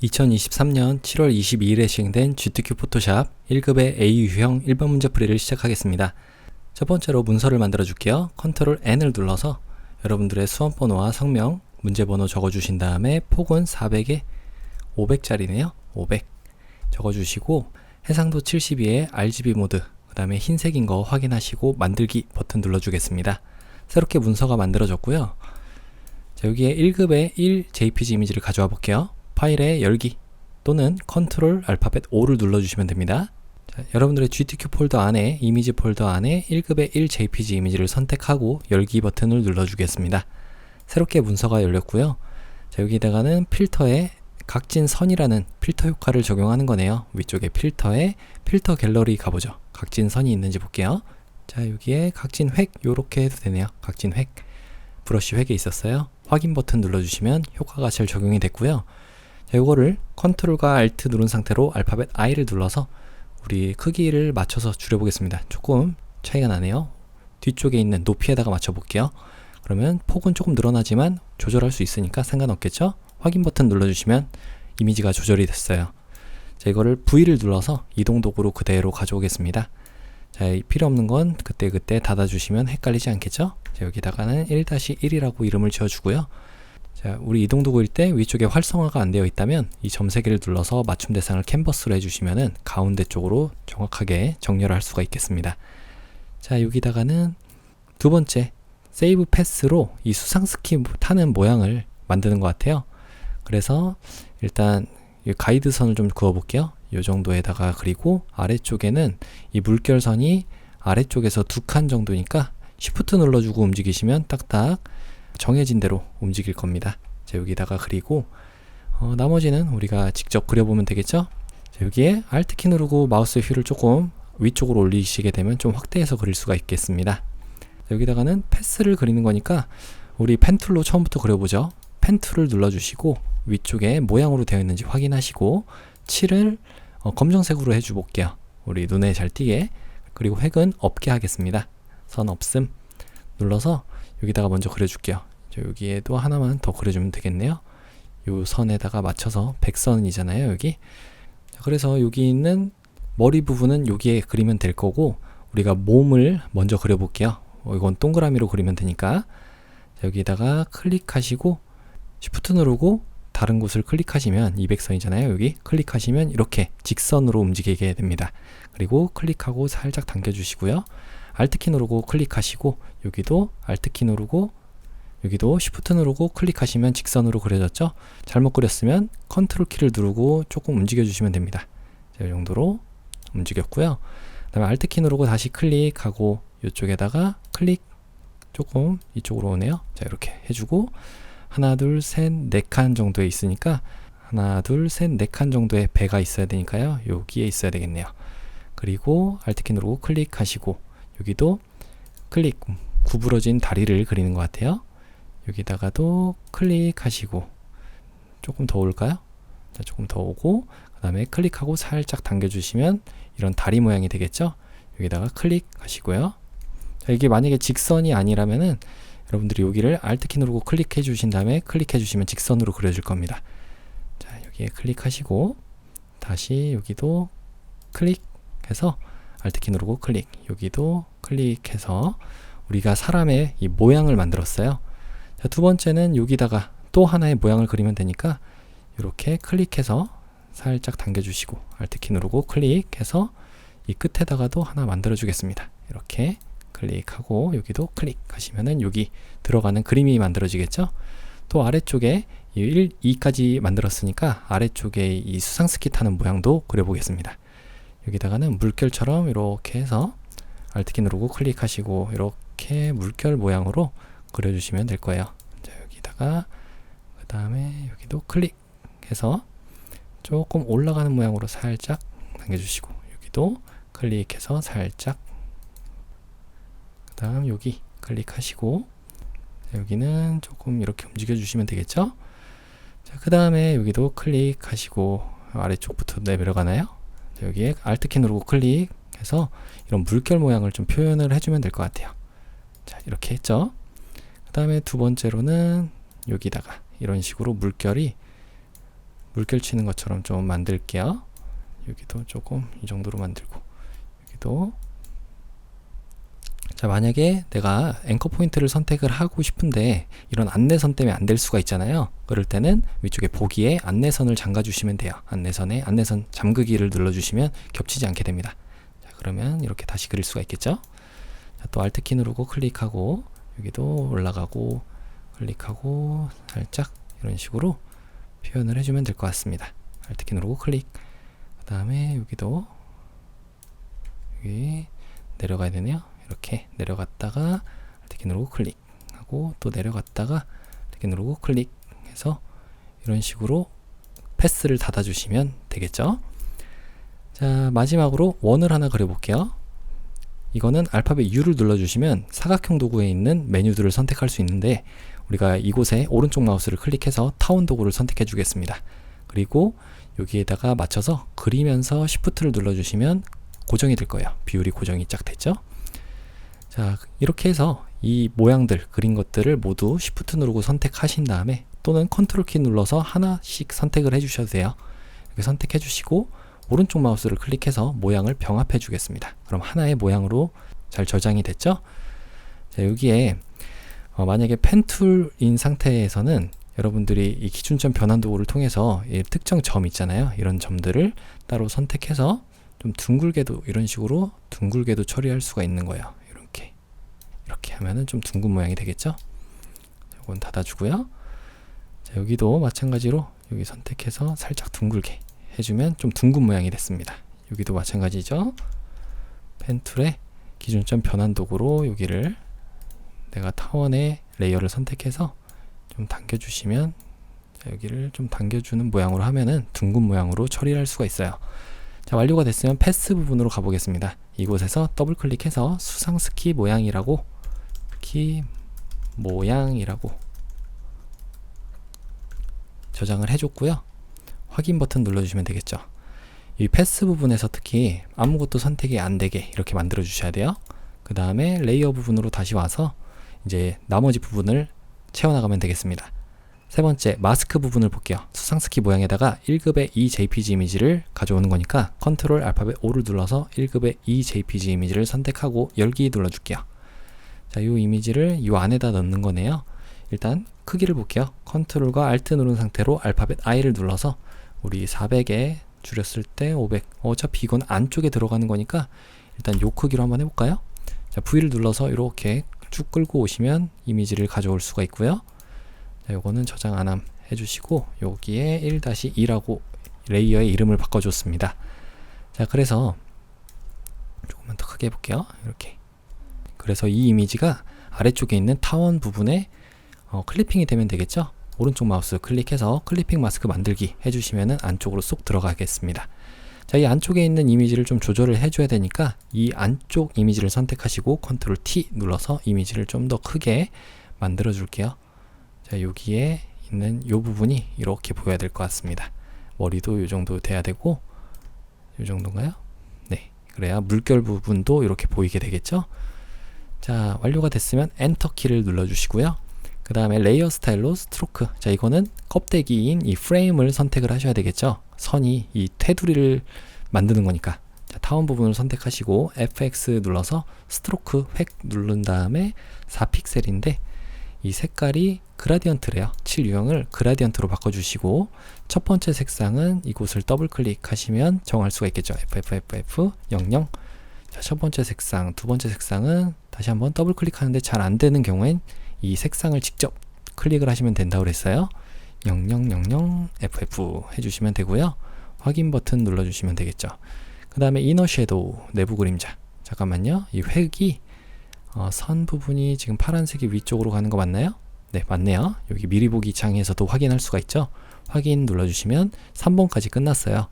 2023년 7월 22일에 시행된 GTQ 포토샵 1급의 A 유형 1번 문제 풀이를 시작하겠습니다. 첫 번째로 문서를 만들어 줄게요. 컨트롤 N을 눌러서 여러분들의 수험번호와 성명, 문제번호 적어주신 다음에 폭은 400에 500짜리네요. 500 적어주시고 해상도 72에 RGB 모드, 그 다음에 흰색인 거 확인하시고 만들기 버튼 눌러주겠습니다. 새롭게 문서가 만들어졌고요. 자, 여기에 1급의 1 JPG 이미지를 가져와 볼게요. 파일의 열기 또는 컨트롤 알파벳 O를 눌러주시면 됩니다. 자, 여러분들의 GTQ 폴더 안에 이미지 폴더 안에 1급의 1 JPG 이미지를 선택하고 열기 버튼을 눌러주겠습니다. 새롭게 문서가 열렸고요. 자, 여기다가는 필터에 각진 선이라는 필터 효과를 적용하는 거네요. 위쪽에 필터에 필터 갤러리 가보죠. 각진 선이 있는지 볼게요. 자, 여기에 각진 획 요렇게 해도 되네요. 각진 획 브러쉬 획에 있었어요. 확인 버튼 눌러주시면 효과가 잘 적용이 됐고요. 자, 요거를 컨트롤과 알트 누른 상태로 알파벳 I를 눌러서 우리 크기를 맞춰서 줄여보겠습니다. 조금 차이가 나네요. 뒤쪽에 있는 높이에다가 맞춰볼게요. 그러면 폭은 조금 늘어나지만 조절할 수 있으니까 상관없겠죠? 확인 버튼 눌러주시면 이미지가 조절이 됐어요. 자, 이거를 V를 눌러서 이동 도구로 그대로 가져오겠습니다. 자, 필요 없는 건 그때그때 닫아주시면 헷갈리지 않겠죠? 자, 여기다가는 1-1이라고 이름을 지어주고요. 자, 우리 이동 도구일 때 위쪽에 활성화가 안 되어 있다면 이 점 3개를 눌러서 맞춤 대상을 캔버스로 해주시면은 가운데 쪽으로 정확하게 정렬할 수가 있겠습니다. 자, 여기다가는 두 번째 세이브 패스로 이 수상 스키 타는 모양을 만드는 것 같아요. 그래서 일단 이 가이드선을 좀 그어 볼게요. 이 정도에다가 그리고 아래쪽에는 이 물결선이 아래쪽에서 2칸 정도니까 Shift 눌러주고 움직이시면 딱딱 정해진 대로 움직일 겁니다. 자, 여기다가 그리고 나머지는 우리가 직접 그려보면 되겠죠? 자, 여기에 Alt 키 누르고 마우스 휠을 조금 위쪽으로 올리시게 되면 좀 확대해서 그릴 수가 있겠습니다. 자, 여기다가는 패스를 그리는 거니까 우리 펜 툴로 처음부터 그려보죠. 펜 툴을 눌러주시고 위쪽에 모양으로 되어 있는지 확인하시고 칠을 검정색으로 해줘 볼게요. 우리 눈에 잘 띄게. 그리고 획은 없게 하겠습니다. 선 없음 눌러서 여기다가 먼저 그려줄게요. 여기에도 하나만 더 그려주면 되겠네요. 요 선에다가 맞춰서 백선이잖아요, 여기. 자, 그래서 여기 있는 머리 부분은 여기에 그리면 될 거고 우리가 몸을 먼저 그려볼게요. 이건 동그라미로 그리면 되니까. 자, 여기다가 클릭하시고 Shift 누르고 다른 곳을 클릭하시면 200선이잖아요. 여기 클릭하시면 이렇게 직선으로 움직이게 됩니다. 그리고 클릭하고 살짝 당겨주시고요. Alt 키 누르고 클릭하시고 여기도 Alt 키 누르고 여기도 Shift 누르고 클릭하시면 직선으로 그려졌죠? 잘못 그렸으면 컨트롤 키를 누르고 조금 움직여 주시면 됩니다. 자, 이 정도로 움직였고요. 그 다음에 Alt 키 누르고 다시 클릭하고 이쪽에다가 클릭 조금 이쪽으로 오네요. 자, 이렇게 해주고 하나 둘 셋 네 칸 정도에 있으니까 하나 둘 셋 네 칸 정도의 배가 있어야 되니까요. 여기에 있어야 되겠네요. 그리고 Alt 키 누르고 클릭하시고 여기도 클릭 구부러진 다리를 그리는 것 같아요. 여기다가도 클릭하시고 조금 더 올까요? 자, 조금 더 오고 그 다음에 클릭하고 살짝 당겨주시면 이런 다리 모양이 되겠죠? 여기다가 클릭하시고요. 자, 이게 만약에 직선이 아니라면은 여러분들이 여기를 Alt 키 누르고 클릭해 주신 다음에 클릭해 주시면 직선으로 그려줄 겁니다. 자, 여기에 클릭하시고 다시 여기도 클릭해서 Alt 키 누르고 클릭, 여기도 클릭해서 우리가 사람의 이 모양을 만들었어요. 자, 두 번째는 여기다가 또 하나의 모양을 그리면 되니까 이렇게 클릭해서 살짝 당겨주시고 Alt 키 누르고 클릭해서 이 끝에다가도 하나 만들어 주겠습니다. 이렇게 클릭하고 여기도 클릭하시면은 여기 들어가는 그림이 만들어지겠죠? 또 아래쪽에 1, 2까지 만들었으니까 아래쪽에 이 수상 스키 타는 모양도 그려보겠습니다. 여기다가는 물결처럼 이렇게 해서 Alt 키 누르고 클릭하시고 이렇게 물결 모양으로 그려주시면 될 거예요. 자, 여기다가 그 다음에 여기도 클릭해서 조금 올라가는 모양으로 살짝 당겨주시고 여기도 클릭해서 살짝 그 다음 여기 클릭하시고 여기는 조금 이렇게 움직여 주시면 되겠죠? 자, 그 다음에 여기도 클릭하시고 아래쪽부터 내려가나요? 자, 여기에 Alt 키 누르고 클릭해서 이런 물결 모양을 좀 표현을 해주면 될 것 같아요. 자, 이렇게 했죠? 그 다음에 두 번째로는 여기다가 이런 식으로 물결이 물결 치는 것처럼 좀 만들게요. 여기도 조금 이 정도로 만들고, 여기도. 자, 만약에 내가 앵커 포인트를 선택을 하고 싶은데 이런 안내선 때문에 안 될 수가 있잖아요. 그럴 때는 위쪽에 보기에 안내선을 잠가 주시면 돼요. 안내선에 안내선 잠그기를 눌러주시면 겹치지 않게 됩니다. 자, 그러면 이렇게 다시 그릴 수가 있겠죠. 자, 또 Alt키 누르고 클릭하고, 여기도 올라가고 클릭하고 살짝 이런 식으로 표현을 해주면 될 것 같습니다. Alt키 누르고 클릭. 그 다음에 여기도 여기 내려가야 되네요. 이렇게 내려갔다가 Alt키 누르고 클릭하고, 또 내려갔다가 Alt키 누르고 클릭해서 이런 식으로 패스를 닫아주시면 되겠죠. 자, 마지막으로 원을 하나 그려볼게요. 이거는 알파벳 U를 눌러주시면 사각형 도구에 있는 메뉴들을 선택할 수 있는데, 우리가 이곳에 오른쪽 마우스를 클릭해서 타원 도구를 선택해 주겠습니다. 그리고 여기에다가 맞춰서 그리면서 Shift를 눌러주시면 고정이 될 거예요. 비율이 고정이 쫙 됐죠. 자, 이렇게 해서 이 모양들 그린 것들을 모두 Shift 누르고 선택하신 다음에, 또는 컨트롤 키 눌러서 하나씩 선택을 해 주셔도 돼요. 이렇게 선택해 주시고 오른쪽 마우스를 클릭해서 모양을 병합해 주겠습니다. 그럼 하나의 모양으로 잘 저장이 됐죠. 자, 여기에 만약에 펜 툴인 상태에서는 여러분들이 이 기준점 변환 도구를 통해서 이 특정 점 있잖아요. 이런 점들을 따로 선택해서 좀 둥글게도, 이런 식으로 둥글게도 처리할 수가 있는 거예요. 이렇게 하면은 좀 둥근 모양이 되겠죠. 이건 닫아주고요. 자, 여기도 마찬가지로 여기 선택해서 살짝 둥글게 해주면 좀 둥근 모양이 됐습니다. 여기도 마찬가지죠. 펜 툴의 기준점 변환 도구로 여기를 내가 타원의 레이어를 선택해서 좀 당겨주시면, 자, 여기를 좀 당겨주는 모양으로 하면은 둥근 모양으로 처리할 수가 있어요. 자, 완료가 됐으면 패스 부분으로 가보겠습니다. 이곳에서 더블 클릭해서 수상 스키 모양이라고 저장을 해줬고요. 확인 버튼 눌러주시면 되겠죠. 이 패스 부분에서 특히 아무것도 선택이 안 되게 이렇게 만들어 주셔야 돼요. 그 다음에 레이어 부분으로 다시 와서 이제 나머지 부분을 채워나가면 되겠습니다. 세 번째, 마스크 부분을 볼게요. 수상스키 모양에다가 1급의 eJPG 이미지를 가져오는 거니까 컨트롤 알파벳 O를 눌러서 1급의 eJPG 이미지를 선택하고 열기 눌러줄게요. 자, 이 이미지를 이 안에다 넣는 거네요. 일단 크기를 볼게요. 컨트롤과 Alt 누른 상태로 알파벳 I를 눌러서 우리 400에 줄였을 때 500. 어차피 이건 안쪽에 들어가는 거니까 일단 요 크기로 한번 해볼까요? 자, V를 눌러서 이렇게 쭉 끌고 오시면 이미지를 가져올 수가 있고요. 자, 요거는 저장 안 함 해주시고 여기에 1-2라고 레이어의 이름을 바꿔줬습니다. 자, 그래서 조금만 더 크게 해볼게요. 이렇게. 그래서 이 이미지가 아래쪽에 있는 타원 부분에 클리핑이 되면 되겠죠. 오른쪽 마우스 클릭해서 클리핑 마스크 만들기 해주시면은 안쪽으로 쏙 들어가겠습니다. 자, 이 안쪽에 있는 이미지를 좀 조절을 해줘야 되니까 이 안쪽 이미지를 선택하시고 컨트롤 T 눌러서 이미지를 좀 더 크게 만들어 줄게요. 자, 여기에 있는 이 부분이 이렇게 보여야 될 것 같습니다. 머리도 이 정도 돼야 되고, 이 정도인가요? 네, 그래야 물결 부분도 이렇게 보이게 되겠죠. 자, 완료가 됐으면 엔터 키를 눌러 주시고요. 그 다음에 레이어 스타일로 스트로크. 자, 이거는 껍데기인 이 프레임을 선택을 하셔야 되겠죠. 선이 이 테두리를 만드는 거니까. 자, 타원 부분을 선택하시고 FX 눌러서 스트로크 획 누른 다음에 4픽셀인데 이 색깔이 그라디언트래요. 칠 유형을 그라디언트로 바꿔주시고, 첫 번째 색상은 이곳을 더블 클릭하시면 정할 수가 있겠죠. FFFF00. 자, 첫 번째 색상, 두 번째 색상은 다시 한번 더블 클릭하는데 잘 안 되는 경우엔 이 색상을 직접 클릭을 하시면 된다고 그랬어요. 0000FF 해주시면 되고요. 확인 버튼 눌러주시면 되겠죠. 그 다음에 이너 섀도우, 내부 그림자. 잠깐만요. 이 획이 선 부분이 지금 파란색이 위쪽으로 가는 거 맞나요? 네, 맞네요. 여기 미리 보기 창에서도 확인할 수가 있죠. 확인 눌러주시면 3번까지 끝났어요.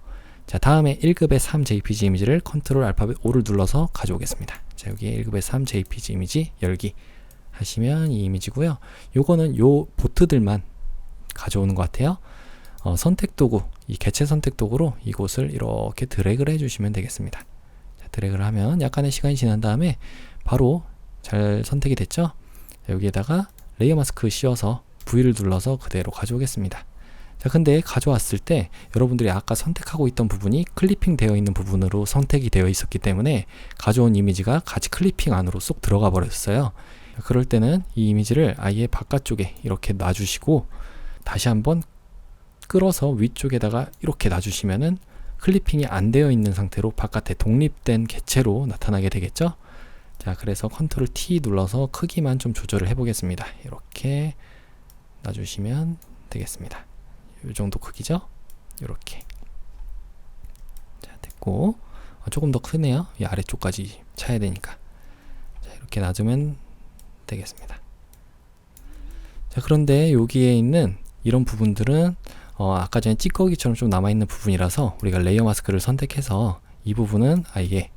자, 다음에 1급의 3 JPG 이미지를 컨트롤 알파벳 O를 눌러서 가져오겠습니다. 자, 여기 1급의 3 JPG 이미지 열기 하시면 이 이미지고요. 요거는 요 보트들만 가져오는 것 같아요. 선택 도구, 이 개체 선택 도구로 이곳을 이렇게 드래그를 해주시면 되겠습니다. 자, 드래그를 하면 약간의 시간이 지난 다음에 바로 잘 선택이 됐죠. 자, 여기에다가 레이어 마스크 씌워서 V를 눌러서 그대로 가져오겠습니다. 자, 근데 가져왔을 때 여러분들이 아까 선택하고 있던 부분이 클리핑 되어 있는 부분으로 선택이 되어 있었기 때문에 가져온 이미지가 같이 클리핑 안으로 쏙 들어가 버렸어요. 그럴 때는 이 이미지를 아예 바깥쪽에 이렇게 놔주시고 다시 한번 끌어서 위쪽에다가 이렇게 놔주시면은 클리핑이 안 되어 있는 상태로 바깥에 독립된 객체로 나타나게 되겠죠. 자, 그래서 컨트롤 T 눌러서 크기만 좀 조절을 해 보겠습니다. 이렇게 놔주시면 되겠습니다. 이 정도 크기죠? 이렇게. 자, 됐고, 조금 더 크네요. 이 아래쪽까지 차야 되니까. 자, 이렇게 놔주면 되겠습니다. 자, 그런데 여기에 있는 이런 부분들은 아까 전에 찌꺼기처럼 좀 남아있는 부분이라서 우리가 레이어 마스크를 선택해서 이 부분은 아예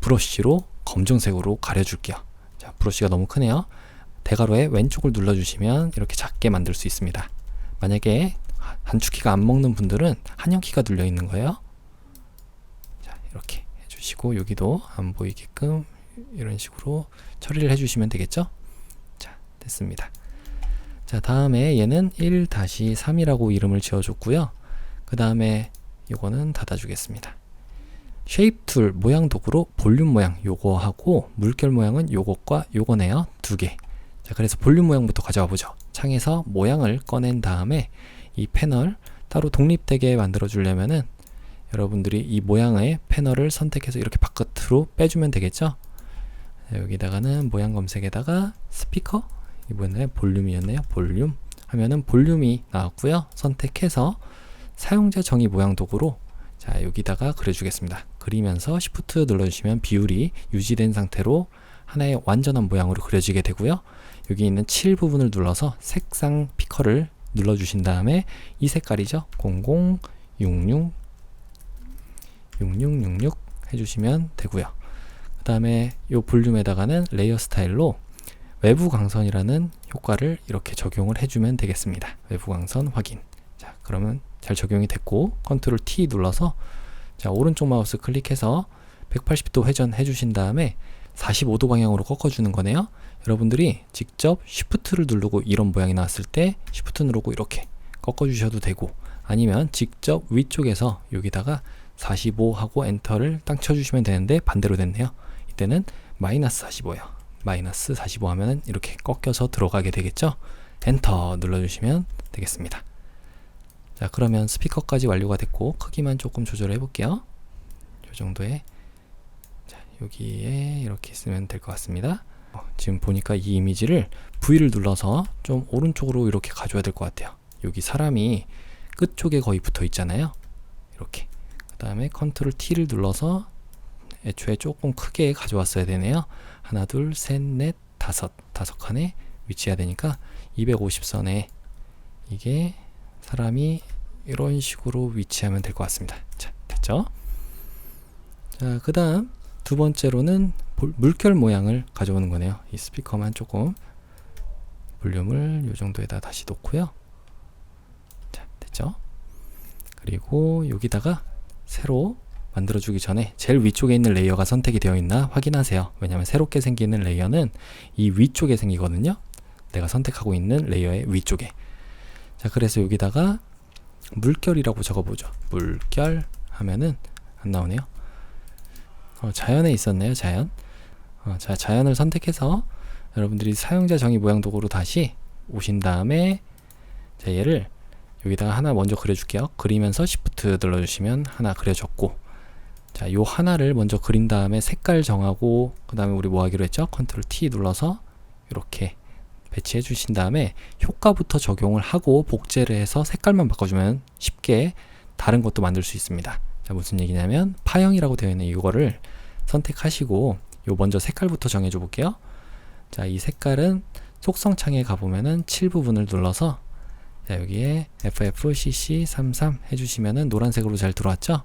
브러쉬로 검정색으로 가려줄게요. 자, 브러쉬가 너무 크네요. 대괄호의 왼쪽을 눌러주시면 이렇게 작게 만들 수 있습니다. 만약에 단축키가 안 먹는 분들은 한영키가 눌려 있는 거예요. 자, 이렇게 해주시고 여기도 안 보이게끔 이런 식으로 처리를 해주시면 되겠죠. 자, 됐습니다. 자, 다음에 얘는 1-3이라고 이름을 지어줬고요. 그 다음에 이거는 닫아주겠습니다. 쉐입 툴 모양 도구로 볼륨 모양 요거 하고 물결 모양은 요것과 요거네요. 두 개. 자, 그래서 볼륨 모양부터 가져와 보죠. 창에서 모양을 꺼낸 다음에 이 패널 따로 독립되게 만들어 주려면은 여러분들이 이 모양의 패널을 선택해서 이렇게 바깥으로 빼주면 되겠죠. 자, 여기다가는 모양 검색에다가 스피커 이번에 볼륨이었네요. 볼륨 하면은 볼륨이 나왔고요. 선택해서 사용자 정의 모양 도구로 자, 여기다가 그려주겠습니다. 그리면서 Shift 눌러주시면 비율이 유지된 상태로 하나의 완전한 모양으로 그려지게 되고요. 여기 있는 7 부분을 눌러서 색상 피커를 눌러주신 다음에 이 색깔이죠. 0066 6666 해주시면 되고요. 그 다음에 이 볼륨에다가는 레이어 스타일로 외부 광선이라는 효과를 이렇게 적용을 해주면 되겠습니다. 외부 광선 확인. 자, 그러면 잘 적용이 됐고 컨트롤 T 눌러서 자, 오른쪽 마우스 클릭해서 180도 회전해 주신 다음에 45도 방향으로 꺾어주는 거네요. 여러분들이 직접 Shift를 누르고 이런 모양이 나왔을 때 Shift 누르고 이렇게 꺾어주셔도 되고 아니면 직접 위쪽에서 여기다가 45 하고 엔터를 딱 쳐주시면 되는데 반대로 됐네요. 이때는 마이너스 45예요. 마이너스 45 하면은 이렇게 꺾여서 들어가게 되겠죠. 엔터 눌러주시면 되겠습니다. 자, 그러면 스피커까지 완료가 됐고 크기만 조금 조절해 볼게요. 이 정도에 자, 여기에 이렇게 있으면 될 것 같습니다. 지금 보니까 이 이미지를 V를 눌러서 좀 오른쪽으로 이렇게 가져야 될 것 같아요. 여기 사람이 끝쪽에 거의 붙어 있잖아요. 이렇게. 그 다음에 컨트롤 T를 눌러서 애초에 조금 크게 가져왔어야 되네요. 하나, 둘, 셋, 넷, 다섯 칸에 위치해야 되니까 250선에 이게 사람이 이런 식으로 위치하면 될 것 같습니다. 자, 됐죠? 자, 그 다음 두 번째로는 물결 모양을 가져오는 거네요. 이 스피커만 조금 볼륨을 이 정도에다 다시 놓고요. 자, 됐죠? 그리고 여기다가 새로 만들어주기 전에 제일 위쪽에 있는 레이어가 선택이 되어 있나 확인하세요. 왜냐하면 새롭게 생기는 레이어는 이 위쪽에 생기거든요. 내가 선택하고 있는 레이어의 위쪽에. 자, 그래서 여기다가 물결이라고 적어보죠. 물결 하면은 안 나오네요. 자연에 있었네요. 자연. 자, 자연을 선택해서 여러분들이 사용자 정의 모양 도구로 다시 오신 다음에 자, 얘를 여기다가 하나 먼저 그려줄게요. 그리면서 Shift 눌러주시면 하나 그려줬고 자, 요 하나를 먼저 그린 다음에 색깔 정하고 그 다음에 우리 뭐 하기로 했죠? 컨트롤 T 눌러서 이렇게 배치해 주신 다음에 효과부터 적용을 하고 복제를 해서 색깔만 바꿔주면 쉽게 다른 것도 만들 수 있습니다. 자, 무슨 얘기냐면 파형이라고 되어 있는 이거를 선택하시고 요 먼저 색깔부터 정해줘 볼게요. 자, 이 색깔은 속성 창에 가보면은 7 부분을 눌러서 자, 여기에 FFCC33 해주시면은 노란색으로 잘 들어왔죠?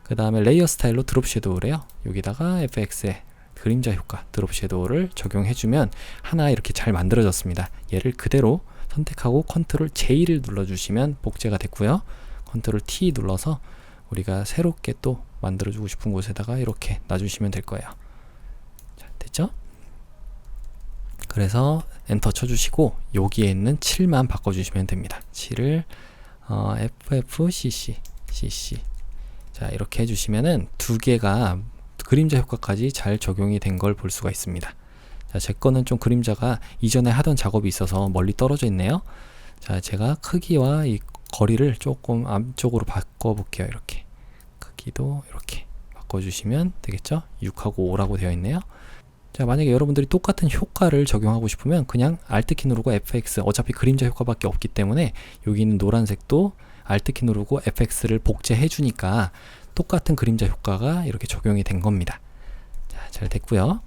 그 다음에 레이어 스타일로 드롭 섀도우래요. 여기다가 FX의 그림자 효과 드롭 섀도우를 적용해주면 하나 이렇게 잘 만들어졌습니다. 얘를 그대로 선택하고 컨트롤 J를 눌러주시면 복제가 됐고요. 컨트롤 T 눌러서 우리가 새롭게 또 만들어주고 싶은 곳에다가 이렇게 놔주시면 될 거예요. 자, 됐죠? 그래서 엔터 쳐주시고 여기에 있는 7만 바꿔주시면 됩니다. 7을 FFCC 자, 이렇게 해주시면은 두 개가 그림자 효과까지 잘 적용이 된 걸 볼 수가 있습니다. 자, 제 거는 좀 그림자가 이전에 하던 작업이 있어서 멀리 떨어져 있네요. 자, 제가 크기와 이 거리를 조금 앞쪽으로 바꿔 볼게요. 이렇게 크기도 이렇게 바꿔주시면 되겠죠? 6하고 5라고 되어 있네요. 자, 만약에 여러분들이 똑같은 효과를 적용하고 싶으면 그냥 Alt키 누르고 FX, 어차피 그림자 효과밖에 없기 때문에 여기 있는 노란색도 Alt키 누르고 FX를 복제해 주니까 똑같은 그림자 효과가 이렇게 적용이 된 겁니다. 자, 잘 됐고요.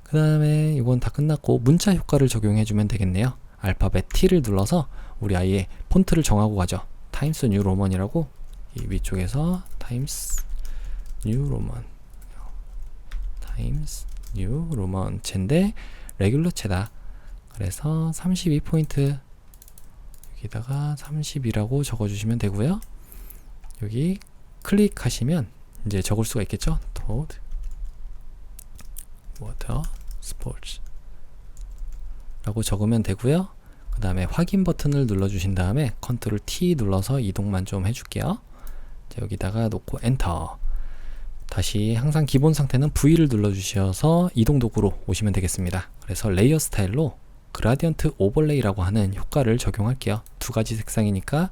그 다음에 이건 다 끝났고 문자 효과를 적용해 주면 되겠네요. 알파벳 T를 눌러서 우리 아이의 폰트를 정하고 가죠. 타임스 뉴 로먼이라고 이 위쪽에서 타임스 뉴 로먼 타임스 뉴 로먼 체인데 레귤러 체다. 그래서 32포인트 여기다가 30이라고 적어주시면 되고요. 여기 클릭하시면 이제 적을 수가 있겠죠. 토드 워터 스포츠 라고 적으면 되고요. 그 다음에 확인 버튼을 눌러주신 다음에 컨트롤 T 눌러서 이동만 좀 해줄게요. 자, 여기다가 놓고 엔터. 다시 항상 기본 상태는 V를 눌러주셔서 이동 도구로 오시면 되겠습니다. 그래서 레이어 스타일로 그라디언트 오버레이라고 하는 효과를 적용할게요. 두 가지 색상이니까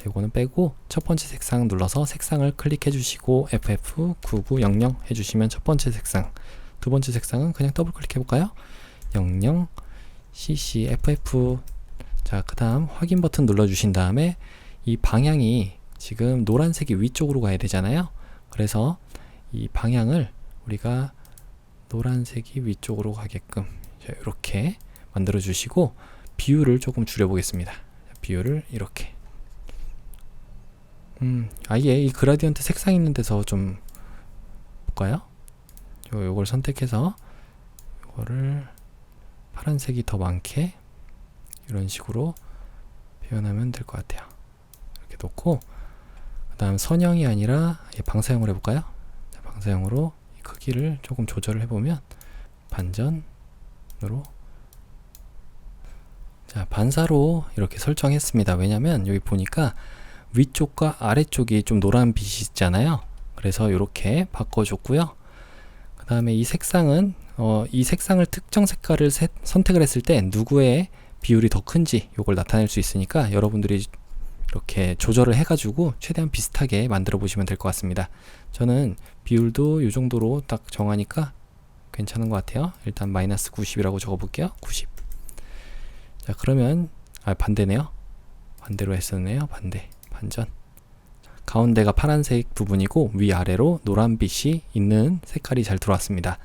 이거는 빼고 첫 번째 색상 눌러서 색상을 클릭해 주시고 FF9900 해주시면 첫 번째 색상, 두 번째 색상은 그냥 더블 클릭해 볼까요? 00 CC FF. 자, 그 다음 확인 버튼 눌러주신 다음에 이 방향이 지금 노란색이 위쪽으로 가야 되잖아요. 그래서 이 방향을 우리가 노란색이 위쪽으로 가게끔 이렇게 만들어 주시고 비율을 조금 줄여 보겠습니다. 비율을 이렇게 아예 이 그라디언트 색상 있는 데서 좀 볼까요? 요걸 선택해서 요거를 파란색이 더 많게 이런 식으로 표현하면 될 것 같아요. 이렇게 놓고 그 다음 선형이 아니라 방사형으로 해볼까요? 자, 방사형으로 이 크기를 조금 조절을 해보면 반전으로 자, 반사로 이렇게 설정했습니다. 왜냐면 여기 보니까 위쪽과 아래쪽이 좀 노란 빛이 있잖아요. 그래서 이렇게 바꿔줬고요. 그 다음에 이 색상은 이 색상을 특정 색깔을 선택을 했을 때 누구의 비율이 더 큰지 이걸 나타낼 수 있으니까 여러분들이 이렇게 조절을 해가지고 최대한 비슷하게 만들어 보시면 될 것 같습니다. 저는 비율도 이 정도로 딱 정하니까 괜찮은 것 같아요. 일단 마이너스 90이라고 적어 볼게요. 90. 자, 그러면 반대네요. 반대로 했었네요. 반전. 가운데가 파란색 부분이고 위아래로 노란빛이 있는 색깔이 잘 들어왔습니다.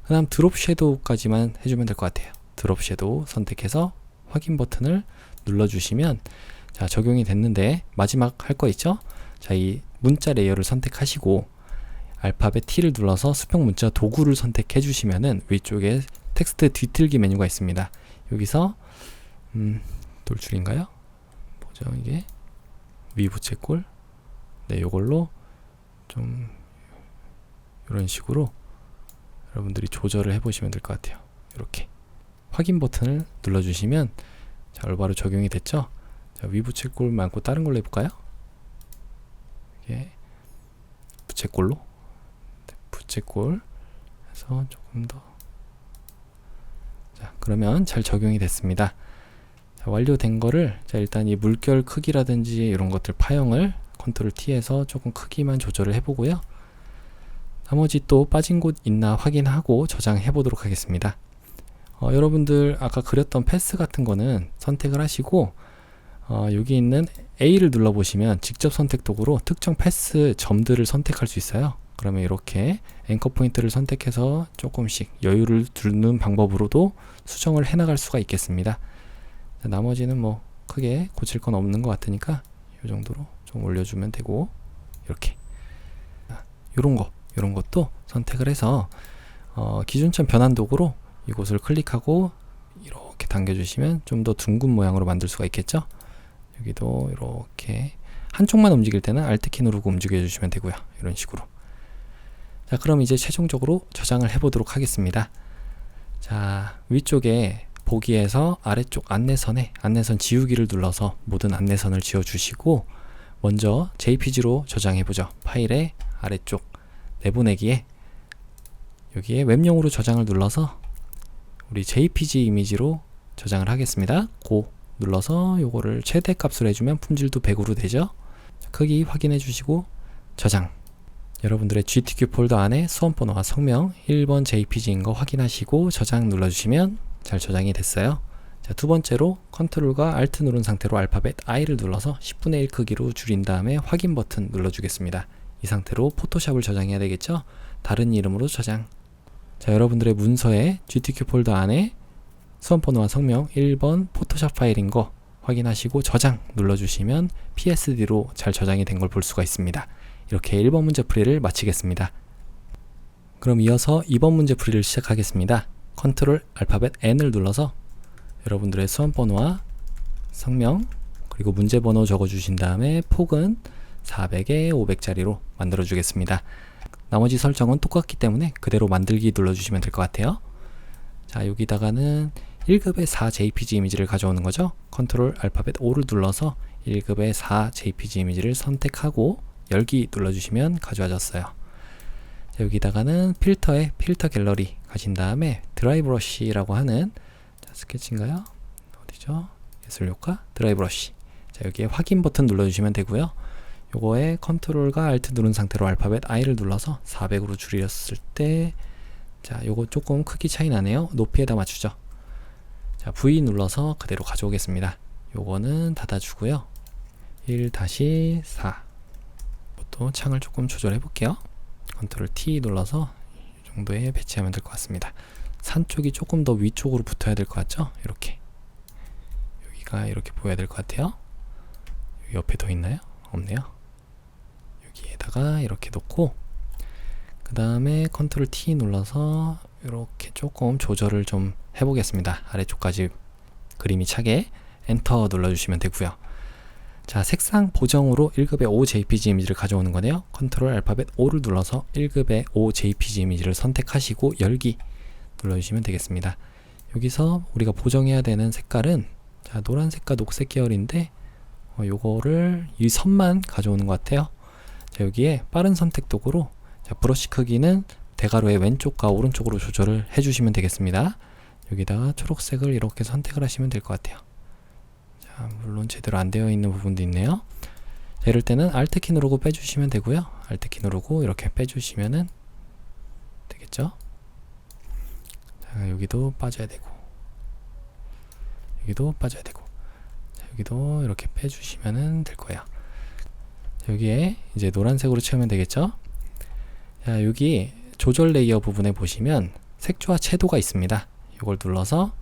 그 다음 드롭 섀도우까지만 해주면 될 것 같아요. 드롭 섀도우 선택해서 확인 버튼을 눌러주시면 자, 적용이 됐는데 마지막 할 거 있죠? 자, 이 문자 레이어를 선택하시고 알파벳 T를 눌러서 수평 문자 도구를 선택해 주시면은 위쪽에 텍스트 뒤틀기 메뉴가 있습니다. 여기서 돌출인가요? 뭐죠 이게? 위부채꼴. 네, 요걸로 좀 이런 식으로 여러분들이 조절을 해보시면 될 것 같아요. 이렇게 확인 버튼을 눌러주시면 자, 올바로 적용이 됐죠? 자, 위부채꼴 말고 다른 걸로 해볼까요? 이게 부채꼴로 네, 부채꼴 해서 조금 더 자, 그러면 잘 적용이 됐습니다. 자, 완료된 거를 자, 일단 이 물결 크기라든지 이런 것들 파형을 컨트롤 T에서 조금 크기만 조절을 해보고요. 나머지 또 빠진 곳 있나 확인하고 저장해 보도록 하겠습니다. 여러분들 아까 그렸던 패스 같은 거는 선택을 하시고 여기 있는 A를 눌러 보시면 직접 선택 도구로 특정 패스 점들을 선택할 수 있어요. 그러면 이렇게 앵커 포인트를 선택해서 조금씩 여유를 두는 방법으로도 수정을 해 나갈 수가 있겠습니다. 나머지는 뭐 크게 고칠 건 없는 것 같으니까 이 정도로 좀 올려주면 되고 이렇게 이런 것도 선택을 해서 기준점 변환 도구로 이곳을 클릭하고 이렇게 당겨주시면 좀 더 둥근 모양으로 만들 수가 있겠죠. 여기도 이렇게 한쪽만 움직일 때는 Alt키 누르고 움직여 주시면 되고요. 이런 식으로. 자, 그럼 이제 최종적으로 저장을 해 보도록 하겠습니다. 자, 위쪽에 보기에서 아래쪽 안내선에 안내선 지우기를 눌러서 모든 안내선을 지워주시고 먼저 JPG로 저장해보죠. 파일의 아래쪽 내보내기에 여기에 웹용으로 저장을 눌러서 우리 JPG 이미지로 저장을 하겠습니다. 고 눌러서 요거를 최대 값으로 해주면 품질도 100으로 되죠. 크기 확인해 주시고 저장. 여러분들의 GTQ 폴더 안에 수험번호와 성명 1번 JPG인 거 확인하시고 저장 눌러주시면 잘 저장이 됐어요. 자, 두 번째로 컨트롤과 Alt 누른 상태로 알파벳 I를 눌러서 10분의 1 크기로 줄인 다음에 확인 버튼 눌러주겠습니다. 이 상태로 포토샵을 저장해야 되겠죠? 다른 이름으로 저장. 자, 여러분들의 문서에 GTQ 폴더 안에 수험번호와 성명 1번 포토샵 파일인 거 확인하시고 저장 눌러주시면 PSD로 잘 저장이 된 걸 볼 수가 있습니다. 이렇게 1번 문제 풀이를 마치겠습니다. 그럼 이어서 2번 문제 풀이를 시작하겠습니다. 컨트롤 알파벳 N을 눌러서 여러분들의 수험번호와 성명 그리고 문제번호 적어주신 다음에 폭은 400에 500짜리로 만들어 주겠습니다. 나머지 설정은 똑같기 때문에 그대로 만들기 눌러주시면 될 것 같아요. 자, 여기다가는 1급의 4 JPG 이미지를 가져오는 거죠. 컨트롤 알파벳 O를 눌러서 1급의 4 JPG 이미지를 선택하고 열기 눌러주시면 가져와졌어요. 자, 여기다가는 필터에 필터 갤러리 가신 다음에 드라이 브러쉬라고 하는 스케치인가요? 어디죠? 예술효과 드라이 브러쉬. 자, 여기에 확인 버튼 눌러주시면 되고요. 요거에 컨트롤과 알트 누른 상태로 알파벳 I를 눌러서 400으로 줄였을 때 자, 요거 조금 크기 차이 나네요. 높이에다 맞추죠. 자, V 눌러서 그대로 가져오겠습니다. 요거는 닫아주고요. 1-4 또 창을 조금 조절해 볼게요. 컨트롤 T 눌러서 이 정도에 배치하면 될 것 같습니다. 산 쪽이 조금 더 위쪽으로 붙어야 될 것 같죠? 이렇게 여기가 이렇게 보여야 될 것 같아요. 여기 옆에 더 있나요? 없네요. 여기에다가 이렇게 놓고 그 다음에 컨트롤 T 눌러서 이렇게 조금 조절을 좀 해보겠습니다. 아래쪽까지 그림이 차게 엔터 눌러주시면 되고요. 자, 색상 보정으로 1급의 5 JPG 이미지를 가져오는 거네요. 컨트롤 알파벳 O를 눌러서 1급의 5 JPG 이미지를 선택하시고 열기 눌러주시면 되겠습니다. 여기서 우리가 보정해야 되는 색깔은 자, 노란색과 녹색 계열인데 요거를 이 선만 가져오는 것 같아요. 자, 여기에 빠른 선택 도구로 자, 브러쉬 크기는 대괄호의 왼쪽과 오른쪽으로 조절을 해주시면 되겠습니다. 여기다가 초록색을 이렇게 선택을 하시면 될 것 같아요. 자, 물론 제대로 안 되어 있는 부분도 있네요. 자, 이럴 때는 Alt키 누르고 빼주시면 되고요. Alt키 누르고 이렇게 빼주시면 되겠죠. 자, 여기도 빠져야 되고 여기도 빠져야 되고 자, 여기도 이렇게 빼주시면 될 거예요. 자, 여기에 이제 노란색으로 채우면 되겠죠. 자, 여기 조절 레이어 부분에 보시면 색조와 채도가 있습니다. 이걸 눌러서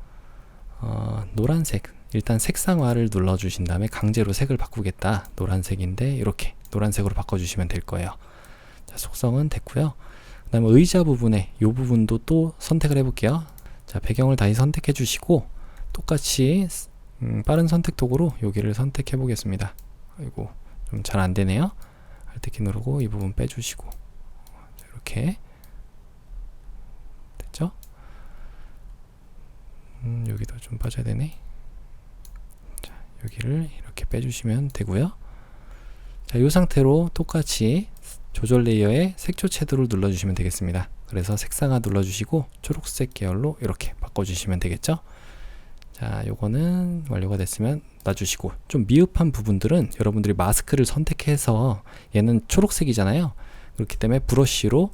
노란색 일단 색상화를 눌러주신 다음에 강제로 색을 바꾸겠다. 노란색인데 이렇게 노란색으로 바꿔주시면 될 거예요. 자, 속성은 됐고요. 그 다음에 의자 부분에 이 부분도 또 선택을 해볼게요. 자, 배경을 다시 선택해 주시고 똑같이 빠른 선택 도구로 여기를 선택해 보겠습니다. 아이고 좀 잘 안되네요. Alt키 누르고 이 부분 빼주시고 이렇게 됐죠? 여기도 좀 빠져야 되네. 자, 여기를 이렇게 빼주시면 되고요. 자, 이 상태로 똑같이 조절 레이어에 색조 채도를 눌러주시면 되겠습니다. 그래서 색상화 눌러주시고 초록색 계열로 이렇게 바꿔주시면 되겠죠. 자, 요거는 완료가 됐으면 놔주시고 좀 미흡한 부분들은 여러분들이 마스크를 선택해서 얘는 초록색이잖아요. 그렇기 때문에 브러쉬로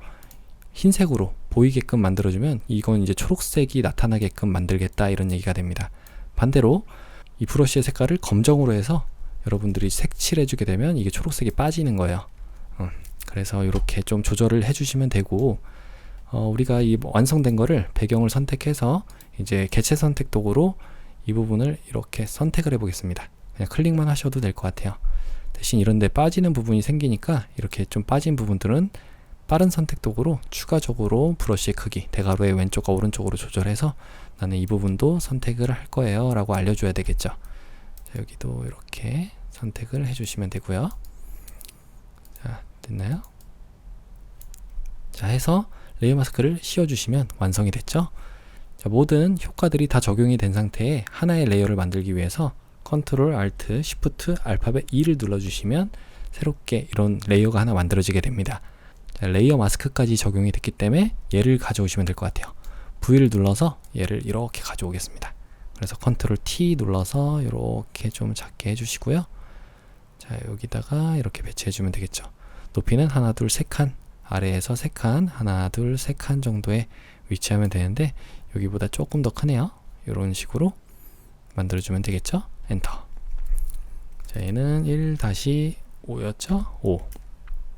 흰색으로 보이게끔 만들어주면 이건 이제 초록색이 나타나게끔 만들겠다 이런 얘기가 됩니다. 반대로 이 브러쉬의 색깔을 검정으로 해서 여러분들이 색칠해주게 되면 이게 초록색이 빠지는 거예요. 그래서 이렇게 좀 조절을 해주시면 되고 우리가 이 완성된 거를 배경을 선택해서 이제 개체 선택 도구로 이 부분을 이렇게 선택을 해 보겠습니다. 그냥 클릭만 하셔도 될 것 같아요. 대신 이런데 빠지는 부분이 생기니까 이렇게 좀 빠진 부분들은 빠른 선택 도구로 추가적으로 브러쉬의 크기 대괄호의 왼쪽과 오른쪽으로 조절해서 나는 이 부분도 선택을 할 거예요 라고 알려줘야 되겠죠. 자, 여기도 이렇게 선택을 해주시면 되고요. 자, 됐나요? 자, 해서 레이어 마스크를 씌워주시면 완성이 됐죠. 자, 모든 효과들이 다 적용이 된 상태에 하나의 레이어를 만들기 위해서 컨트롤 알트 시프트 알파벳 E를 눌러주시면 새롭게 이런 레이어가 하나 만들어지게 됩니다. 자, 레이어 마스크까지 적용이 됐기 때문에 얘를 가져오시면 될 것 같아요. V를 눌러서 얘를 이렇게 가져오겠습니다. 그래서 컨트롤 T 눌러서 이렇게 좀 작게 해주시고요. 자, 여기다가 이렇게 배치해주면 되겠죠. 높이는 하나 둘 세 칸, 아래에서 세 칸, 하나 둘 세 칸 정도에 위치하면 되는데 여기보다 조금 더 크네요. 이런 식으로 만들어주면 되겠죠. 엔터. 자, 얘는 1-5였죠? 5.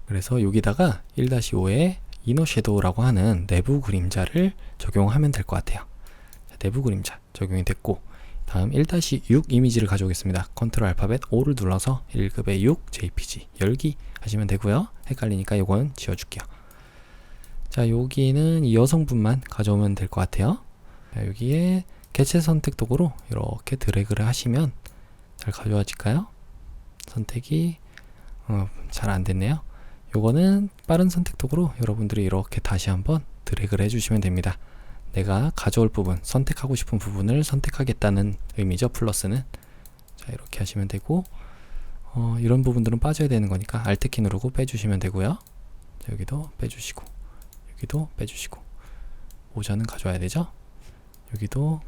그래서 여기다가 1-5에 이너 섀도우라고 하는 내부 그림자를 적용하면 될 것 같아요. 자, 내부 그림자 적용이 됐고, 다음 1-6 이미지를 가져오겠습니다. 컨트롤 알파벳 O를 눌러서 1급의 6 JPG 열기 하시면 되고요. 헷갈리니까 이건 지워줄게요. 자, 여기는 이 여성분만 가져오면 될 것 같아요. 자, 여기에 개체 선택 도구로 이렇게 드래그를 하시면 잘 가져와질까요? 선택이 잘 안됐네요. 요거는 빠른 선택 도구로 여러분들이 이렇게 다시 한번 드래그를 해주시면 됩니다. 내가 가져올 부분, 선택하고 싶은 부분을 선택하겠다는 의미죠. 플러스는. 자, 이렇게 하시면 되고, 이런 부분들은 빠져야 되는 거니까 Alt키 누르고 빼주시면 되고요. 자, 여기도 빼주시고, 여기도 빼주시고, 모자는 가져와야 되죠. 여기도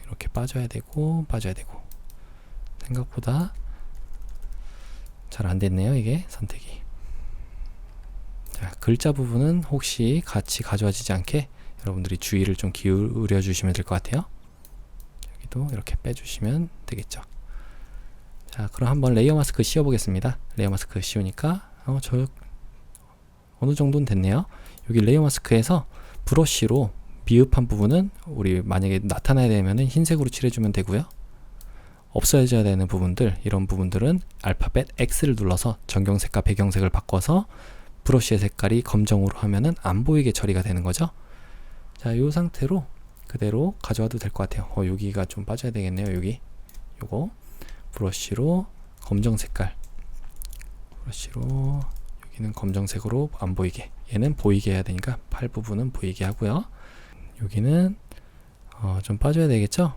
이렇게 빠져야 되고, 빠져야 되고. 생각보다 잘 안됐네요. 이게 선택이. 자, 글자 부분은 혹시 같이 가져와지지 않게 여러분들이 주의를 좀 기울여 주시면 될 것 같아요. 여기도 이렇게 빼주시면 되겠죠. 자, 그럼 한번 레이어 마스크 씌워 보겠습니다. 레이어 마스크 씌우니까 어느 정도는 됐네요. 여기 레이어 마스크에서 브러쉬로 미흡한 부분은 우리 만약에 나타나야 되면은 흰색으로 칠해주면 되고요. 없어져야 되는 부분들, 이런 부분들은 알파벳 X를 눌러서 전경색과 배경색을 바꿔서 브러쉬의 색깔이 검정으로 하면은 안 보이게 처리가 되는 거죠. 자, 이 상태로 그대로 가져와도 될 것 같아요. 여기가 좀 빠져야 되겠네요. 여기 요거 브러쉬로 검정 색깔, 브러쉬로 여기는 검정색으로 안 보이게, 얘는 보이게 해야 되니까 팔 부분은 보이게 하고요. 여기는 좀 빠져야 되겠죠.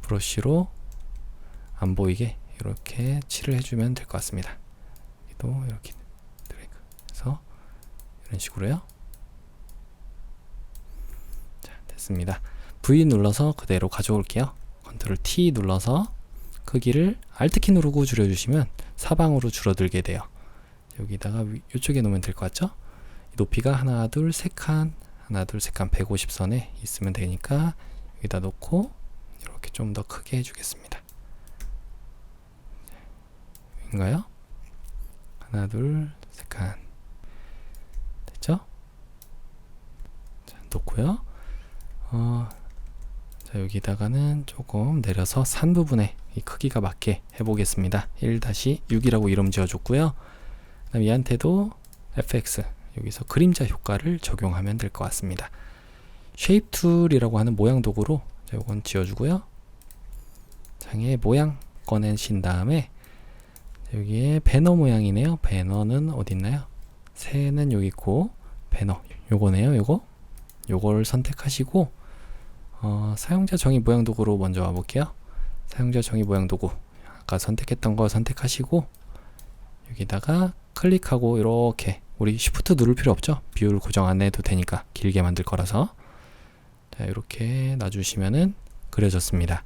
브러쉬로 안 보이게 이렇게 칠을 해주면 될 것 같습니다. 여기도 이렇게 드래그 해서 이런 식으로요. 됐습니다. V 눌러서 그대로 가져올게요. 컨트롤 T 눌러서 크기를 Alt키 누르고 줄여주시면 사방으로 줄어들게 돼요. 여기다가 이쪽에 놓으면 될 것 같죠? 높이가 하나 둘 세 칸, 하나 둘 세 칸 150선에 있으면 되니까 여기다 놓고 이렇게 좀 더 크게 해주겠습니다. 인가요? 하나 둘 세 칸 됐죠? 자, 놓고요. 자, 여기다가는 조금 내려서 산 부분에 이 크기가 맞게 해보겠습니다. 1-6이라고 이름 지어줬고요. 그다음 얘한테도 FX, 여기서 그림자 효과를 적용하면 될 것 같습니다. 쉐입 툴이라고 하는 모양 도구로 이건 지어주고요. 장의 모양 꺼내신 다음에 여기에 배너 모양이네요. 배너는 어디 있나요? 새는 여기 있고, 배너 요거네요. 요걸 선택하시고 사용자 정의 모양 도구로 먼저 와볼게요. 사용자 정의 모양 도구 아까 선택했던 거 선택하시고 여기다가 클릭하고 이렇게, 우리 Shift 누를 필요 없죠. 비율 고정 안 해도 되니까, 길게 만들 거라서. 자, 이렇게 놔주시면은 그려졌습니다.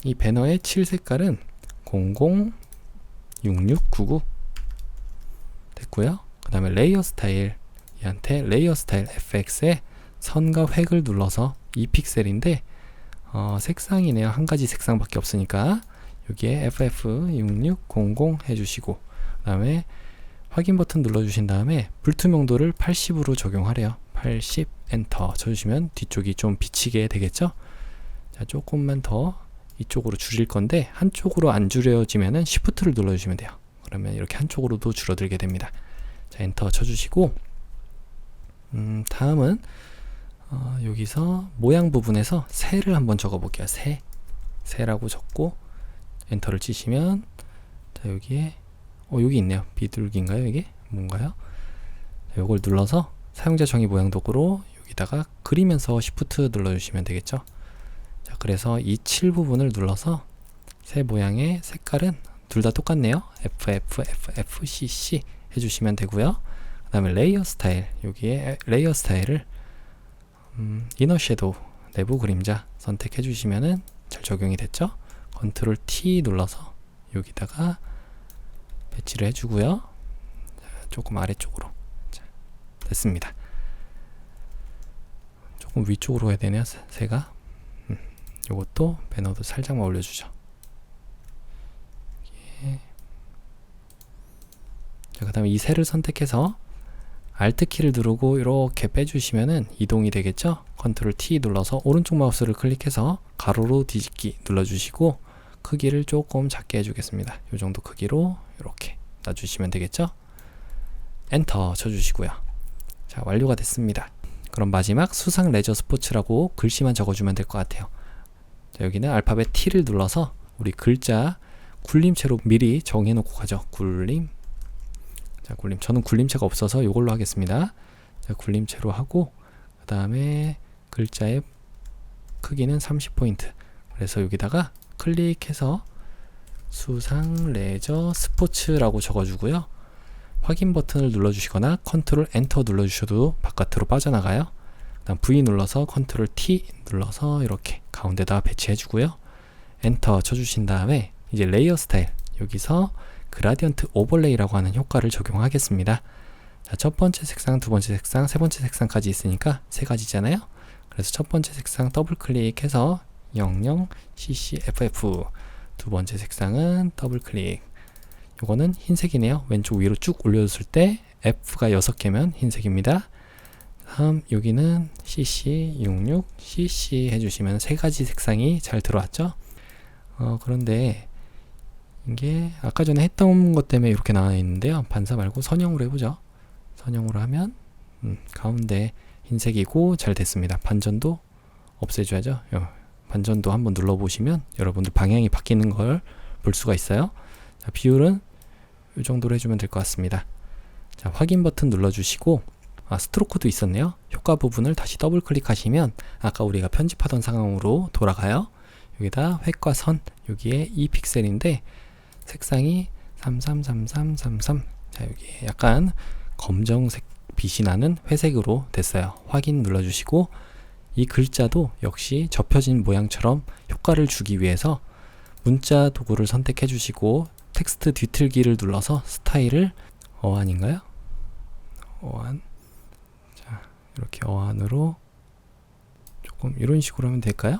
이 배너의 칠 색깔은 006699 됐고요. 그 다음에 레이어 스타일, 얘한테 레이어 스타일 FX에 선과 획을 눌러서 2픽셀인데 색상이네요. 한 가지 색상밖에 없으니까 여기에 FF6600 해주시고, 그 다음에 확인 버튼 눌러주신 다음에 불투명도를 80으로 적용하래요. 80 엔터 쳐주시면 뒤쪽이 좀 비치게 되겠죠. 자, 조금만 더 이쪽으로 줄일 건데 한쪽으로 안 줄여지면은 Shift를 눌러주시면 돼요. 그러면 이렇게 한쪽으로도 줄어들게 됩니다. 자, 엔터 쳐주시고 다음은 여기서 모양 부분에서 새를 한번 적어 볼게요. 새라고 적고 엔터를 치시면, 자, 여기에 여기 있네요. 비둘기인가요? 이게 뭔가요? 자, 요걸 눌러서 사용자 정의 모양 도구로 여기다가 그리면서 Shift 눌러주시면 되겠죠. 자, 그래서 이 7 부분을 눌러서 새 모양의 색깔은 둘 다 똑같네요. FFFFCC 해주시면 되고요. 그 다음에 레이어 스타일, 여기에 레이어 스타일을 이너 섀도우, 내부 그림자 선택해 주시면은 잘 적용이 됐죠. 컨트롤 T 눌러서 여기다가 배치를 해주고요. 자, 조금 아래쪽으로. 자, 됐습니다. 조금 위쪽으로 해야 되네요. 새가. 요것도 배너도 살짝만 올려주죠. 자, 그 다음에 이 새를 선택해서 Alt 키를 누르고 이렇게 빼주시면은 이동이 되겠죠. 컨트롤 T 눌러서 오른쪽 마우스를 클릭해서 가로로 뒤집기 눌러주시고 크기를 조금 작게 해주겠습니다. 이 정도 크기로 이렇게 놔주시면 되겠죠. 엔터 쳐주시고요. 자, 완료가 됐습니다. 그럼 마지막 수상 레저 스포츠라고 글씨만 적어주면 될 것 같아요. 자, 여기는 알파벳 T를 눌러서 우리 글자 굴림체로 미리 정해놓고 가죠. 굴림. 자, 굴림. 저는 굴림체가 없어서 이걸로 하겠습니다. 자, 굴림체로 하고 그 다음에 글자의 크기는 30포인트. 그래서 여기다가 클릭해서 수상 레저 스포츠라고 적어주고요. 확인 버튼을 눌러주시거나 컨트롤 엔터 눌러주셔도 바깥으로 빠져나가요. 그다음 V 눌러서 컨트롤 T 눌러서 이렇게 가운데다 배치해주고요. 엔터 쳐주신 다음에 이제 레이어 스타일, 여기서 그라디언트 오버레이라고 하는 효과를 적용하겠습니다. 자, 첫 번째 색상, 두 번째 색상, 세 번째 색상까지 있으니까 세 가지잖아요. 그래서 첫 번째 색상 더블 클릭해서 00CCFF, 두 번째 색상은 더블 클릭. 요거는 흰색이네요. 왼쪽 위로 쭉 올려줬을 때 F가 6개면 흰색입니다. 다음 여기는 CC66CC 해주시면 세 가지 색상이 잘 들어왔죠. 그런데 이게 아까 전에 했던 것 때문에 이렇게 나와 있는데요. 반사 말고 선형으로 해보죠. 선형으로 하면 가운데 흰색이고 잘 됐습니다. 반전도 없애줘야죠. 반전도 한번 눌러보시면 여러분들 방향이 바뀌는 걸 볼 수가 있어요. 자, 비율은 이 정도로 해주면 될 것 같습니다. 자, 확인 버튼 눌러주시고 스트로크도 있었네요. 효과 부분을 다시 더블 클릭하시면 아까 우리가 편집하던 상황으로 돌아가요. 여기다 획과 선, 여기에 2픽셀인데 색상이 333333. 자, 여기 약간 검정색 빛이 나는 회색으로 됐어요. 확인 눌러주시고 이 글자도 역시 접혀진 모양처럼 효과를 주기 위해서 문자 도구를 선택해 주시고 텍스트 뒤틀기를 눌러서 스타일을 어안인가요? 어안. 자, 이렇게 어안으로 조금 이런 식으로 하면 될까요?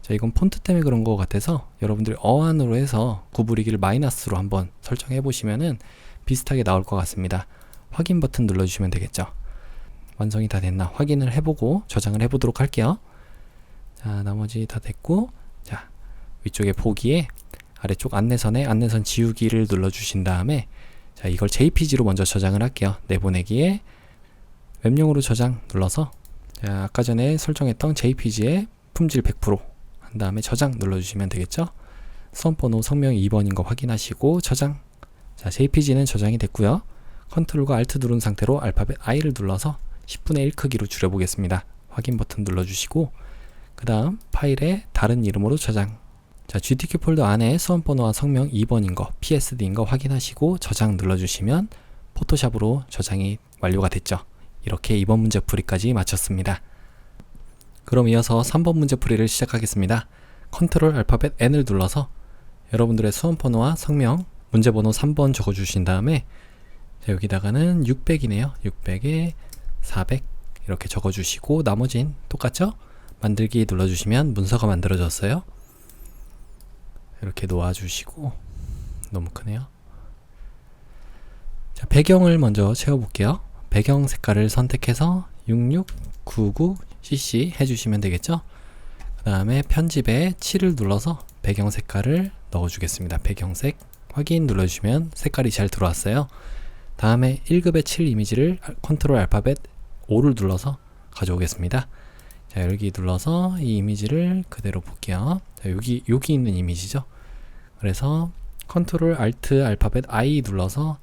자, 이건 폰트 때문에 그런 것 같아서 여러분들이 어안으로 해서 구부리기를 마이너스로 한번 설정해 보시면은 비슷하게 나올 것 같습니다. 확인 버튼 눌러주시면 되겠죠. 완성이 다 됐나 확인을 해보고 저장을 해보도록 할게요. 자, 나머지 다 됐고, 자, 위쪽에 보기에 아래쪽 안내선에 안내선 지우기를 눌러주신 다음에 자, 이걸 JPG로 먼저 저장을 할게요. 내보내기에 웹용으로 저장 눌러서 자, 아까 전에 설정했던 JPG의 품질 100% 한 다음에 저장 눌러주시면 되겠죠. 수험번호 성명 2번인 거 확인하시고 저장. 자, JPG는 저장이 됐고요. 컨트롤과 Alt 누른 상태로 알파벳 I를 눌러서 10분의 1 크기로 줄여보겠습니다. 확인 버튼 눌러주시고 그 다음 파일에 다른 이름으로 저장. 자, GTK 폴더 안에 수험번호와 성명 2번인 거, PSD인 거 확인하시고 저장 눌러주시면 포토샵으로 저장이 완료가 됐죠. 이렇게 2번 문제풀이까지 마쳤습니다. 그럼 이어서 3번 문제풀이를 시작하겠습니다. 컨트롤 알파벳 N을 눌러서 여러분들의 수험번호와 성명, 문제번호 3번 적어주신 다음에 자, 여기다가는 600이네요. 600에 400 이렇게 적어주시고 나머진 똑같죠? 만들기 눌러주시면 문서가 만들어졌어요. 이렇게 놓아주시고 너무 크네요. 자, 배경을 먼저 채워볼게요. 배경 색깔을 선택해서 6699cc 해주시면 되겠죠? 그 다음에 편집에 7을 눌러서 배경 색깔을 넣어주겠습니다. 배경색 확인 눌러주시면 색깔이 잘 들어왔어요. 다음에 1급의 7 이미지를 컨트롤 알파벳 5를 눌러서 가져오겠습니다. 자, 여기 눌러서 이 이미지를 그대로 볼게요. 자, 여기 있는 이미지죠. 그래서 컨트롤 알트 알파벳 I 눌러서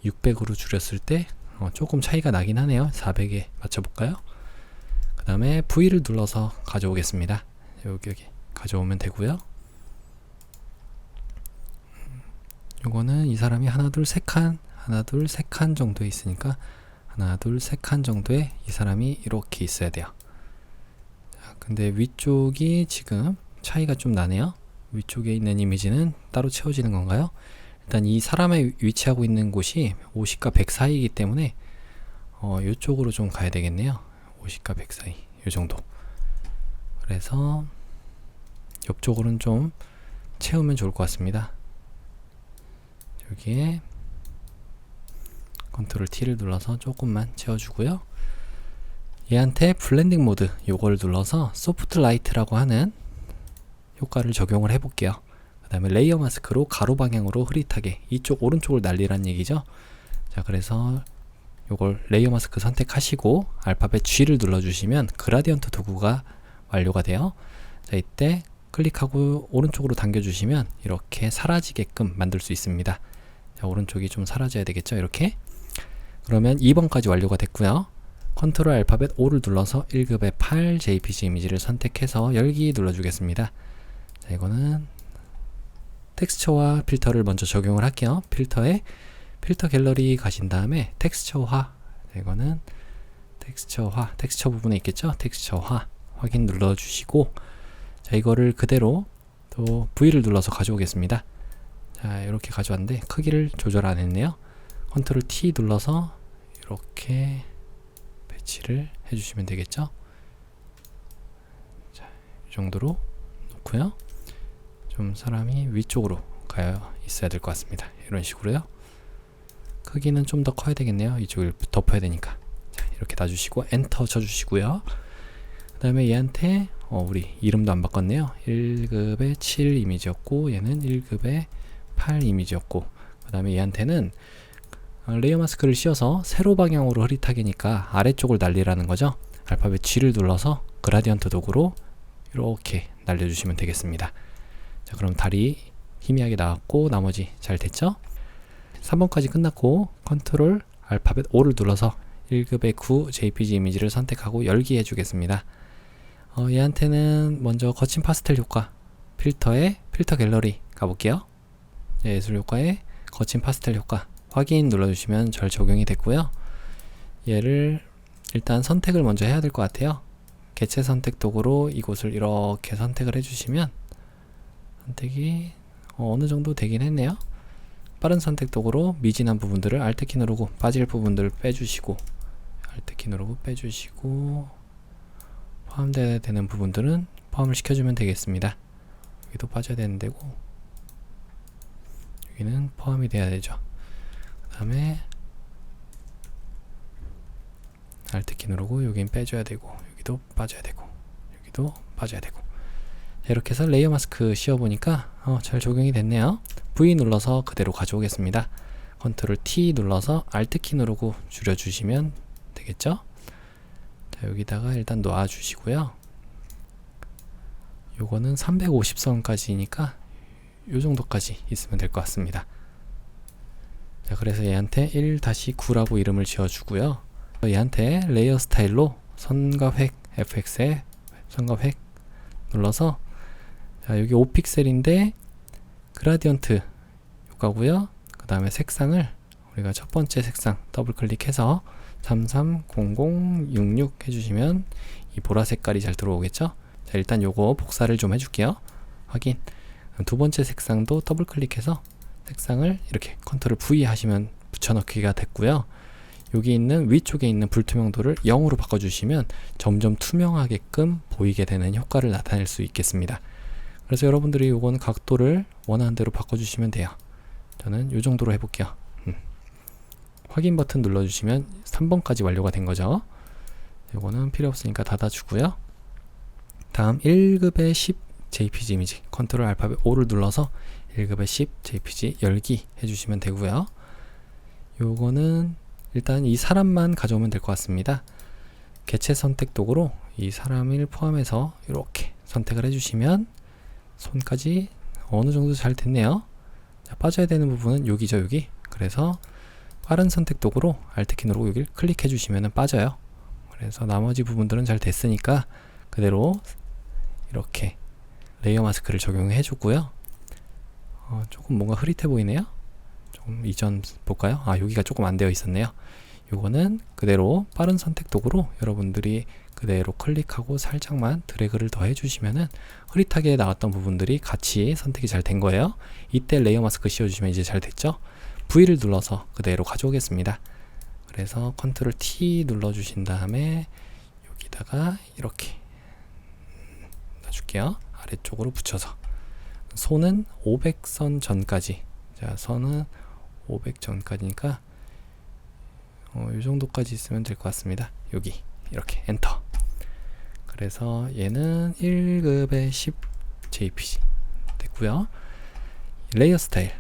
600으로 줄였을 때 조금 차이가 나긴 하네요. 400에 맞춰볼까요? 그 다음에 V를 눌러서 가져오겠습니다. 여기 가져오면 되고요. 요거는 이 사람이 하나 둘 세 칸 정도에 있으니까 하나 둘 세 칸 정도에 이 사람이 이렇게 있어야 돼요. 자, 근데 위쪽이 지금 차이가 좀 나네요. 위쪽에 있는 이미지는 따로 채워지는 건가요? 일단 이 사람의 위치하고 있는 곳이 50과 100 사이이기 때문에 이쪽으로 좀 가야 되겠네요. 50과 100 사이 이 정도. 그래서 옆쪽으로는 좀 채우면 좋을 것 같습니다. 여기에 컨트롤 T를 눌러서 조금만 채워주고요. 얘한테 블렌딩 모드 요걸 눌러서 소프트 라이트라고 하는 효과를 적용을 해볼게요. 그 다음에 레이어 마스크로 가로 방향으로 흐릿하게 이쪽 오른쪽을 날리란 얘기죠. 자, 그래서 요걸 레이어 마스크 선택하시고 알파벳 G를 눌러주시면 그라디언트 도구가 완료가 돼요. 자, 이때 클릭하고 오른쪽으로 당겨주시면 이렇게 사라지게끔 만들 수 있습니다. 자, 오른쪽이 좀 사라져야 되겠죠. 이렇게. 그러면 2번까지 완료가 됐고요. 컨트롤 알파벳 O를 눌러서 1급의 8 JPG 이미지를 선택해서 열기 눌러주겠습니다. 자, 이거는 텍스처와 필터를 먼저 적용을 할게요. 필터에 필터 갤러리 가신 다음에 텍스처화, 이거는 텍스처 부분에 있겠죠. 텍스처화 확인 눌러주시고, 자, 이거를 그대로 또 V를 눌러서 가져오겠습니다. 자, 이렇게 가져왔는데 크기를 조절 안 했네요. 컨트롤 T 눌러서 이렇게 배치를 해주시면 되겠죠. 자, 이 정도로 놓고요. 좀 사람이 위쪽으로 가야 있어야 될 것 같습니다. 이런 식으로요. 크기는 좀 더 커야 되겠네요. 이쪽을 덮어야 되니까. 자, 이렇게 놔주시고 엔터 쳐주시고요. 그 다음에 얘한테 우리 이름도 안 바꿨네요. 1급의 7 이미지였고 얘는 1급의 8 이미지였고, 그 다음에 얘한테는 레이어 마스크를 씌워서 세로 방향으로 흐릿하게니까 아래쪽을 날리라는 거죠. 알파벳 G를 눌러서 그라디언트 도구로 이렇게 날려주시면 되겠습니다. 자, 그럼 다리 희미하게 나왔고 나머지 잘 됐죠? 3번까지 끝났고 컨트롤 알파벳 O를 눌러서 1급의 9 JPG 이미지를 선택하고 열기 해주겠습니다. 얘한테는 먼저 거친 파스텔 효과, 필터에 필터 갤러리 가볼게요. 예술 효과에 거친 파스텔 효과 확인 눌러주시면 잘 적용이 됐고요. 얘를 일단 선택을 먼저 해야 될 것 같아요. 개체 선택 도구로 이곳을 이렇게 선택을 해주시면 선택이 어느 정도 되긴 했네요. 빠른 선택 도구로 미진한 부분들을 Alt키 누르고 빠질 부분들을 빼주시고, Alt키 누르고 빼주시고, 포함되어야 되는 부분들은 포함을 시켜주면 되겠습니다. 여기도 빠져야 되는 데고 여기는 포함이 돼야 되죠. 그 다음에 Alt키 누르고 여긴 빼줘야 되고 여기도 빠져야 되고 여기도 빠져야 되고, 이렇게 해서 레이어 마스크 씌워보니까 잘 적용이 됐네요. V 눌러서 그대로 가져오겠습니다. 컨트롤 T 눌러서 Alt키 누르고 줄여주시면 되겠죠. 자, 여기다가 일단 놔주시고요. 요거는 350선까지니까 요 정도까지 있으면 될 것 같습니다. 자, 그래서 얘한테 1-9라고 이름을 지어주고요. 얘한테 레이어 스타일로 선과 획, FX에 선과 획 눌러서, 자, 여기 5픽셀인데 그라디언트 효과고요. 그 다음에 색상을 우리가 첫 번째 색상 더블 클릭해서 330066 해주시면 이 보라 색깔이 잘 들어오겠죠. 자, 일단 요거 복사를 좀 해줄게요. 확인. 두 번째 색상도 더블 클릭해서 색상을 이렇게 컨트롤 V 하시면 붙여넣기가 됐고요. 여기 있는 위쪽에 있는 불투명도를 0으로 바꿔주시면 점점 투명하게끔 보이게 되는 효과를 나타낼 수 있겠습니다. 그래서 여러분들이 요건 각도를 원하는 대로 바꿔주시면 돼요. 저는 요 정도로 해볼게요. 확인 버튼 눌러주시면 3번까지 완료가 된 거죠. 요거는 필요 없으니까 닫아주고요. 다음 1급의 10 JPG 이미지 컨트롤 알파벳 O를 눌러서 1급의 10 JPG 열기 해주시면 되고요. 요거는 일단 이 사람만 가져오면 될 것 같습니다. 개체 선택 도구로 이 사람을 포함해서 이렇게 선택을 해주시면 손까지 어느 정도 잘 됐네요. 자, 빠져야 되는 부분은 여기죠, 여기. 그래서 빠른 선택 도구로 Alt키 누르고 여기를 클릭해 주시면 빠져요. 그래서 나머지 부분들은 잘 됐으니까 그대로 이렇게 레이어 마스크를 적용해 줬고요. 조금 뭔가 흐릿해 보이네요. 좀 이전 볼까요? 여기가 조금 안 되어 있었네요. 요거는 그대로 빠른 선택 도구로 여러분들이 그대로 클릭하고 살짝만 드래그를 더 해주시면은 흐릿하게 나왔던 부분들이 같이 선택이 잘 된 거예요. 이때 레이어 마스크 씌워주시면 이제 잘 됐죠? V를 눌러서 그대로 가져오겠습니다. 그래서 컨트롤 T 눌러주신 다음에 여기다가 이렇게 놔줄게요. 아래쪽으로 붙여서 손은 500선 전까지. 자, 선은 500 전까지니까 이 정도까지 있으면 될 것 같습니다. 여기 이렇게 엔터. 그래서 얘는 1급의 10 JPG 됐고요. 레이어 스타일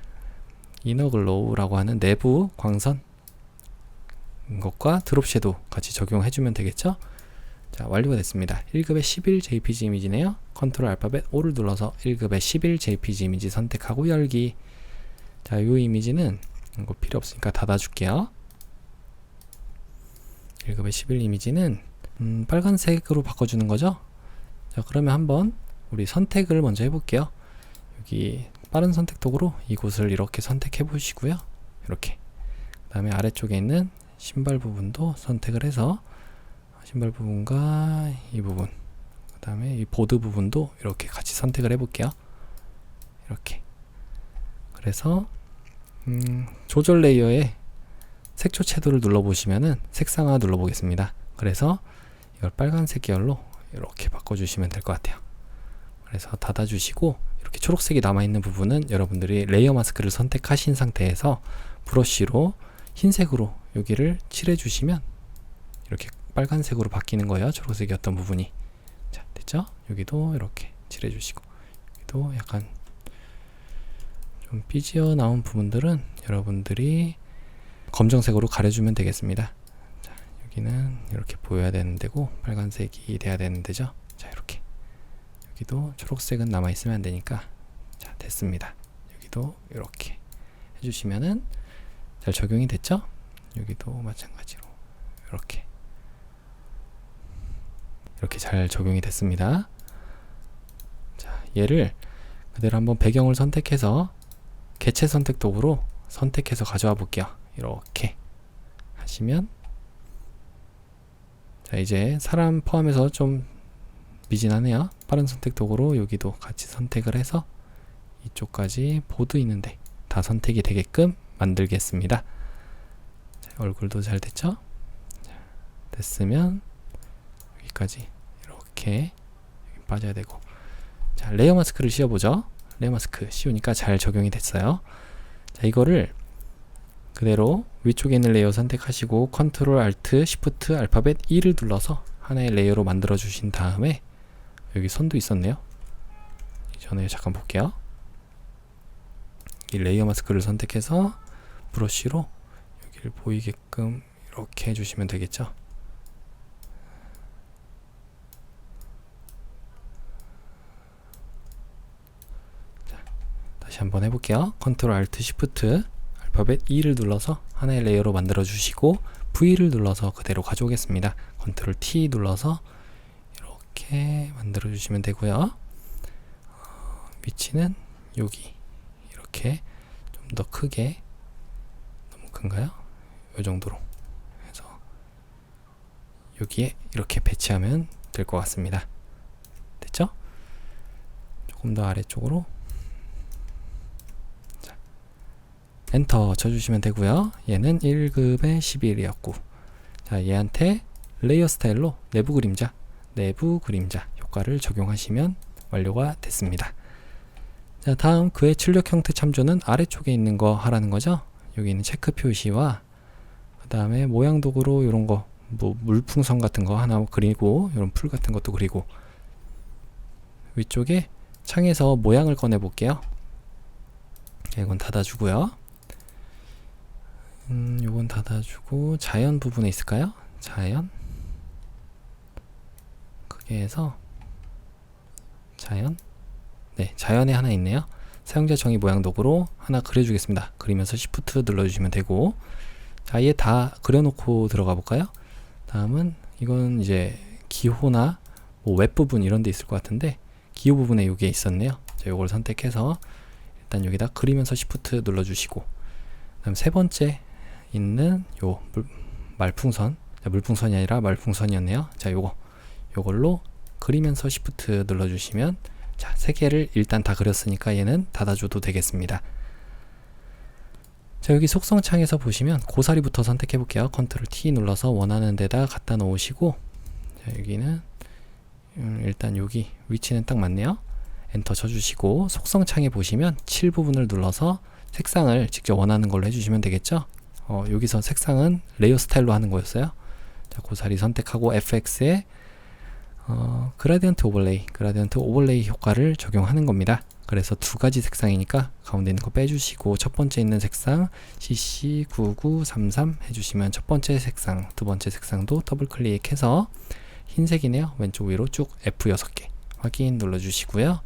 이너 글로우라고 하는 내부 광선 것과 드롭 섀도우 같이 적용해주면 되겠죠. 자, 완료가 됐습니다. 1급의 11 JPG 이미지네요. 컨트롤 알파벳 O를 눌러서 1급의 11 JPG 이미지 선택하고 열기. 자, 이 이미지는 이거 필요 없으니까 닫아줄게요. 1급의 11 이미지는 빨간색으로 바꿔주는 거죠. 자, 그러면 한번 우리 선택을 먼저 해볼게요. 여기 빠른 선택 도구로 이곳을 이렇게 선택해 보시고요. 이렇게. 그 다음에 아래쪽에 있는 신발 부분도 선택을 해서 신발 부분과 이 부분, 그 다음에 이 보드 부분도 이렇게 같이 선택을 해 볼게요. 이렇게. 그래서 조절 레이어에 색조 채도를 눌러보시면은 색상화 눌러보겠습니다. 그래서 이걸 빨간색 계열로 이렇게 바꿔주시면 될 것 같아요. 그래서 닫아주시고 이렇게 초록색이 남아있는 부분은 여러분들이 레이어 마스크를 선택하신 상태에서 브러쉬로 흰색으로 여기를 칠해주시면 이렇게 빨간색으로 바뀌는 거예요. 초록색이었던 부분이. 자, 됐죠? 여기도 이렇게 칠해주시고 여기도 약간 좀 삐지어 나온 부분들은 여러분들이 검정색으로 가려주면 되겠습니다. 자, 여기는 이렇게 보여야 되는 데고 빨간색이 돼야 되는 데죠. 자, 이렇게 여기도 초록색은 남아있으면 안 되니까. 자, 됐습니다. 여기도 이렇게 해주시면은 잘 적용이 됐죠? 여기도 마찬가지로 이렇게 잘 적용이 됐습니다. 자, 얘를 그대로 한번 배경을 선택해서 개체 선택 도구로 선택해서 가져와 볼게요. 이렇게 하시면 자, 이제 사람 포함해서 좀 미진하네요. 빠른 선택 도구로 여기도 같이 선택을 해서 이쪽까지 보드 있는데 다 선택이 되게끔 만들겠습니다. 자, 얼굴도 잘 됐죠? 자, 됐으면 여기까지 이렇게 여기 빠져야 되고. 자, 레이어 마스크를 씌워보죠. 레이어 마스크 씌우니까 잘 적용이 됐어요. 자, 이거를 그대로 위쪽에 있는 레이어 선택하시고 컨트롤 알트 시프트 알파벳 E를 눌러서 하나의 레이어로 만들어 주신 다음에 여기 선도 있었네요. 이전에 잠깐 볼게요. 이 레이어 마스크를 선택해서 브러쉬로 여기를 보이게끔 이렇게 해주시면 되겠죠. 자, 다시 한번 해볼게요. 컨트롤 알트 시프트 알파벳 E를 눌러서 하나의 레이어로 만들어 주시고 V를 눌러서 그대로 가져오겠습니다. 컨트롤 T 눌러서 이렇게 만들어 주시면 되고요. 위치는 여기 이렇게 좀 더 크게, 너무 큰가요? 이 정도로 해서 여기에 이렇게 배치하면 될 것 같습니다. 됐죠? 조금 더 아래쪽으로 엔터 쳐주시면 되고요. 얘는 1급의 11이었고, 자, 얘한테 레이어 스타일로 내부 그림자 효과를 적용하시면 완료가 됐습니다. 자, 다음 그의 출력 형태 참조는 아래쪽에 있는 거 하라는 거죠. 여기 있는 체크 표시와 그 다음에 모양 도구로 이런 거, 뭐 물풍선 같은 거 하나 그리고 이런 풀 같은 것도 그리고, 위쪽에 창에서 모양을 꺼내 볼게요. 이건 닫아주고요. 요건 닫아주고 자연 부분에 있을까요? 자연 크게 해서 자연, 네, 자연에 하나 있네요. 사용자 정의 모양 도구로 하나 그려주겠습니다. 그리면서 Shift 눌러주시면 되고, 자, 아예 다 그려놓고 들어가 볼까요? 다음은 이건 이제 기호나 뭐 웹부분 이런 데 있을 것 같은데 기호 부분에 이게 있었네요. 자, 요걸 선택해서 일단 여기다 그리면서 Shift 눌러주시고, 그다음 세 번째 있는 요 말풍선, 물풍선이 아니라 말풍선이었네요. 자, 요걸로 그리면서 Shift 눌러주시면, 자, 세 개를 일단 다 그렸으니까 얘는 닫아줘도 되겠습니다. 자, 여기 속성 창에서 보시면 고사리부터 선택해 볼게요. 컨트롤 T 눌러서 원하는 데다 갖다 놓으시고, 자, 여기는 일단 여기 위치는 딱 맞네요. 엔터 쳐주시고, 속성 창에 보시면 7 부분을 눌러서 색상을 직접 원하는 걸로 해주시면 되겠죠. 여기서 색상은 레이어 스타일로 하는 거였어요. 자, 고사리 선택하고 FX에 그라디언트 오버레이 효과를 적용하는 겁니다. 그래서 두 가지 색상이니까 가운데 있는 거 빼주시고, 첫 번째 있는 색상 CC9933 해주시면 첫 번째 색상, 두 번째 색상도 더블 클릭해서 흰색이네요. 왼쪽 위로 쭉 F6개 확인 눌러주시고요.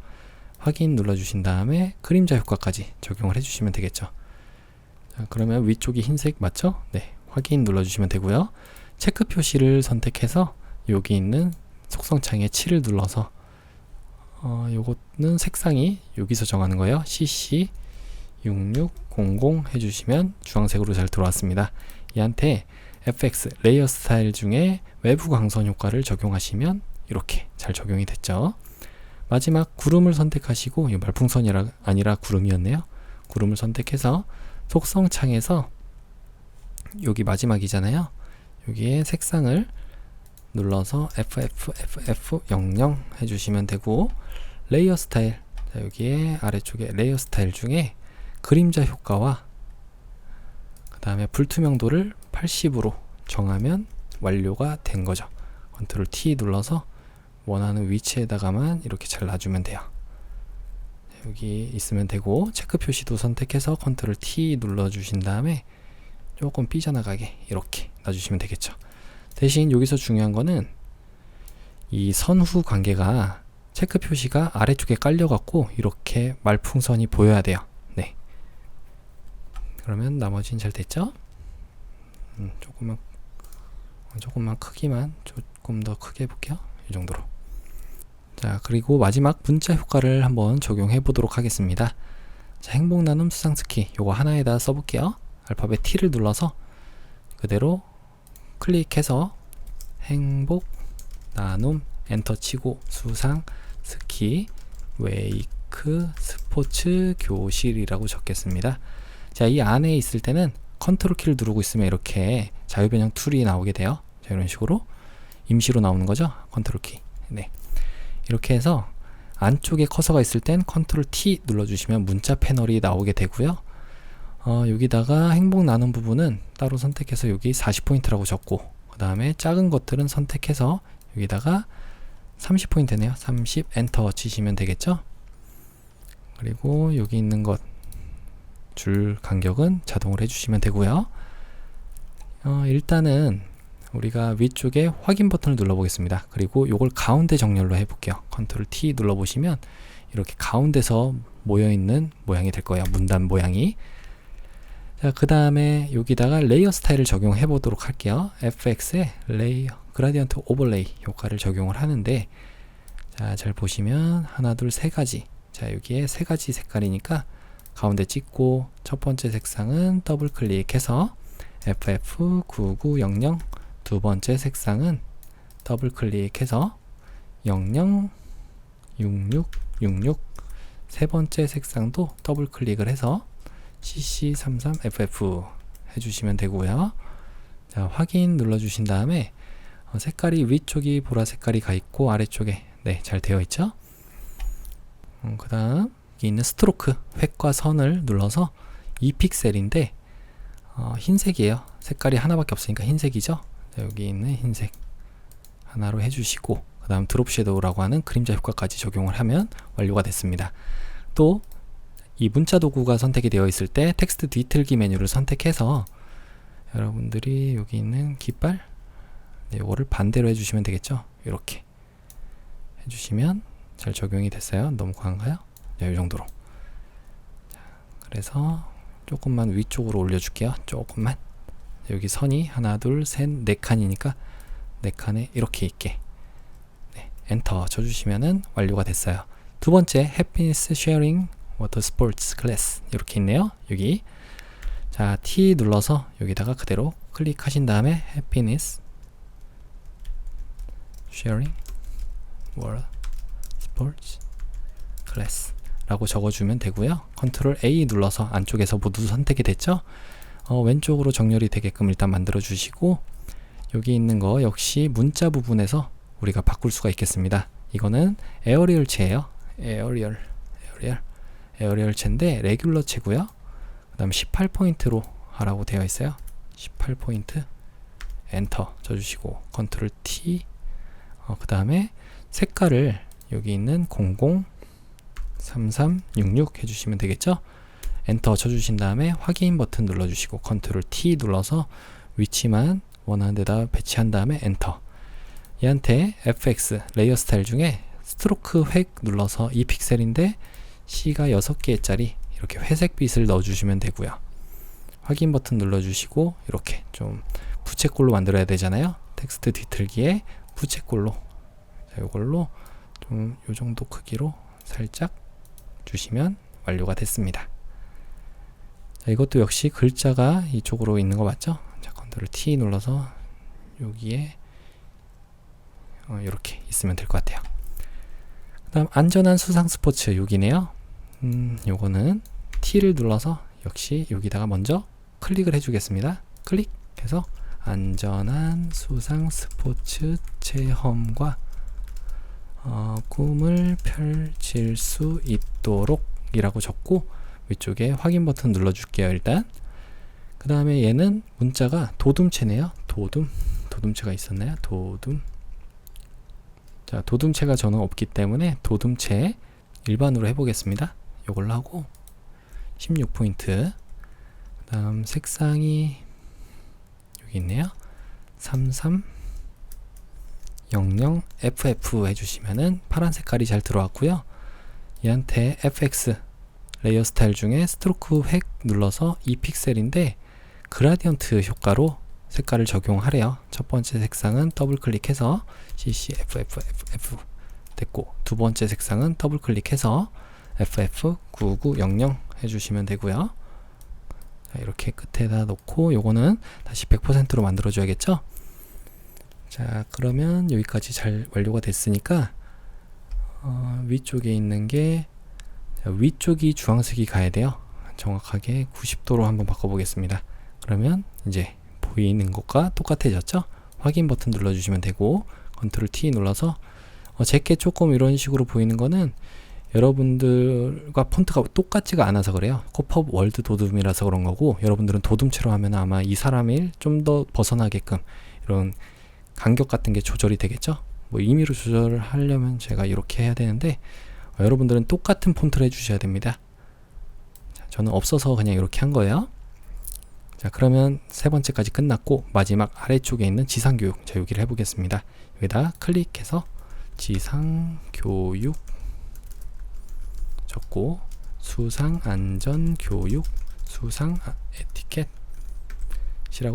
확인 눌러주신 다음에 그림자 효과까지 적용을 해주시면 되겠죠. 자, 그러면 위쪽이 흰색 맞죠? 네, 확인 눌러주시면 되고요. 체크 표시를 선택해서 여기 있는 속성창에 7을 눌러서 요거는 색상이 여기서 정하는 거예요. CC6600 해주시면 주황색으로 잘 들어왔습니다. 얘한테 FX 레이어 스타일 중에 외부 광선 효과를 적용하시면 이렇게 잘 적용이 됐죠. 마지막 구름을 선택하시고, 이 말풍선이 아니라 구름이었네요. 구름을 선택해서 속성 창에서 여기 마지막이잖아요. 여기에 색상을 눌러서 FFFF00 해주시면 되고, 레이어 스타일, 자, 여기에 아래쪽에 레이어 스타일 중에 그림자 효과와 그 다음에 불투명도를 80으로 정하면 완료가 된 거죠. 컨트롤 T 눌러서 원하는 위치에다가만 이렇게 잘 놔주면 돼요. 여기 있으면 되고, 체크 표시도 선택해서 컨트롤 T 눌러주신 다음에 조금 삐져나가게 이렇게 놔주시면 되겠죠. 대신 여기서 중요한 거는 이 선후 관계가 체크 표시가 아래쪽에 깔려갖고 이렇게 말풍선이 보여야 돼요. 네. 그러면 나머지는 잘 됐죠? 조금만 크기만 조금 더 크게 해볼게요. 이 정도로. 자, 그리고 마지막 문자 효과를 한번 적용해 보도록 하겠습니다. 자, 행복 나눔 수상 스키 요거 하나에다 써볼게요. 알파벳 T를 눌러서 그대로 클릭해서 행복 나눔 엔터 치고 수상 스키 웨이크 스포츠 교실이라고 적겠습니다. 자, 이 안에 있을 때는 컨트롤 키를 누르고 있으면 이렇게 자유변형 툴이 나오게 돼요. 자, 이런 식으로 임시로 나오는 거죠. 컨트롤 키. 네. 이렇게 해서 안쪽에 커서가 있을 땐 컨트롤 T 눌러주시면 문자 패널이 나오게 되고요. 여기다가 행복 나눔 부분은 따로 선택해서 여기 40포인트라고 적고, 그 다음에 작은 것들은 선택해서 여기다가 30포인트네요. 30 엔터 치시면 되겠죠. 그리고 여기 있는 것 줄 간격은 자동으로 해주시면 되고요. 일단은 우리가 위쪽에 확인 버튼을 눌러보겠습니다. 그리고 요걸 가운데 정렬로 해볼게요. 컨트롤 T 눌러보시면 이렇게 가운데서 모여있는 모양이 될 거예요. 문단 모양이. 자, 그 다음에 여기다가 레이어 스타일을 적용해 보도록 할게요. FX에 레이어 그라디언트 오버레이 효과를 적용을 하는데, 자, 잘 보시면 하나 둘 세 가지, 자, 여기에 세 가지 색깔이니까 가운데 찍고 첫 번째 색상은 더블 클릭해서 FF9900, 두 번째 색상은 더블 클릭해서 006666, 세 번째 색상도 더블 클릭을 해서 CC33FF 해주시면 되고요. 자, 확인 눌러주신 다음에 색깔이 위쪽이 보라 색깔이 가 있고 아래쪽에 네, 잘 되어 있죠. 그 다음 여기 있는 스트로크 획과 선을 눌러서 2픽셀인데 흰색이에요. 색깔이 하나밖에 없으니까 흰색이죠. 자, 여기 있는 흰색 하나로 해주시고, 그 다음 드롭 섀도우라고 하는 그림자 효과까지 적용을 하면 완료가 됐습니다. 또 이 문자 도구가 선택이 되어 있을 때 텍스트 뒤틀기 메뉴를 선택해서 여러분들이 여기 있는 깃발, 네, 이거를 반대로 해주시면 되겠죠. 이렇게 해주시면 잘 적용이 됐어요. 너무 과한가요? 네, 이 정도로. 자, 그래서 조금만 위쪽으로 올려줄게요. 조금만. 여기 선이 하나 둘 셋 네 칸이니까 네 칸에 이렇게 있게 엔터 쳐주시면은 완료가 됐어요. 두 번째 Happiness Sharing Water Sports Class 이렇게 있네요. 여기 자 T 눌러서 여기다가 그대로 클릭하신 다음에 Happiness Sharing Water Sports Class 라고 적어주면 되고요. 컨트롤 A 눌러서 안쪽에서 모두 선택이 됐죠. 왼쪽으로 정렬이 되게끔 일단 만들어 주시고 여기 있는 거 역시 문자 부분에서 우리가 바꿀 수가 있겠습니다. 이거는 에어리얼체예요. 에어리얼체인데 레귤러체고요. 그 다음에 18포인트로 하라고 되어 있어요. 18포인트 엔터 쳐주시고 컨트롤 T 그 다음에 색깔을 여기 있는 003366 해주시면 되겠죠. 엔터 쳐주신 다음에 확인 버튼 눌러주시고 컨트롤 T 눌러서 위치만 원하는 데다 배치한 다음에 엔터. 얘한테 FX 레이어 스타일 중에 스트로크 획 눌러서 2픽셀인데 C가 6개짜리 이렇게 회색 빛을 넣어주시면 되고요. 확인 버튼 눌러주시고 이렇게 좀 부채꼴로 만들어야 되잖아요. 텍스트 뒤틀기에 부채꼴로 이걸로 좀 요정도 크기로 살짝 주시면 완료가 됐습니다. 자, 이것도 역시 글자가 이쪽으로 있는 거 맞죠? 자, 컨트롤 T 눌러서 여기에 이렇게 있으면 될 것 같아요. 그 다음 안전한 수상 스포츠 여기네요. 요거는 T를 눌러서 역시 여기다가 먼저 클릭을 해주겠습니다. 클릭해서 안전한 수상 스포츠 체험과 꿈을 펼칠 수 있도록 이라고 적고 위쪽에 확인 버튼 눌러줄게요. 일단 그 다음에 얘는 문자가 도둠체네요. 도둠체가 있었나요? 자, 도둠체가 저는 없기 때문에 도둠체 일반으로 해보겠습니다. 요걸로 하고 16포인트 그 다음 색상이 여기 있네요. 3300FF 해주시면은 파란 색깔이 잘 들어왔고요. 얘한테 FX 레이어 스타일 중에 스트로크 획 눌러서 2픽셀인데 그라디언트 효과로 색깔을 적용하래요. 첫 번째 색상은 더블 클릭해서 CCFFFF 됐고 두 번째 색상은 더블 클릭해서 FF9900 해주시면 되고요. 자, 이렇게 끝에다 놓고 요거는 다시 100%로 만들어 줘야겠죠. 자, 그러면 여기까지 잘 완료가 됐으니까 위쪽에 있는 게 위쪽이 주황색이 가야 돼요. 정확하게 90도로 한번 바꿔보겠습니다. 그러면 이제 보이는 것과 똑같아졌죠? 확인 버튼 눌러주시면 되고 컨트롤 T 눌러서 제게 조금 이런 식으로 보이는 거는 여러분들과 폰트가 똑같지가 않아서 그래요. 코팝 월드 도둠이라서 그런 거고 여러분들은 도둠체로 하면 아마 이 사람을 좀 더 벗어나게끔 이런 간격 같은 게 조절이 되겠죠? 뭐 임의로 조절을 하려면 제가 이렇게 해야 되는데 여러분들은 똑같은 폰트를 해주셔야 됩니다. 자, 저는 없어서 그냥 이렇게 한 거예요. 자, 그러면 세 번째까지 끝났고 마지막 아래쪽에 있는 지상교육 자, 여기를 해보겠습니다. 여기다 클릭해서 지상교육 적고 수상안전교육 수상에티켓이라고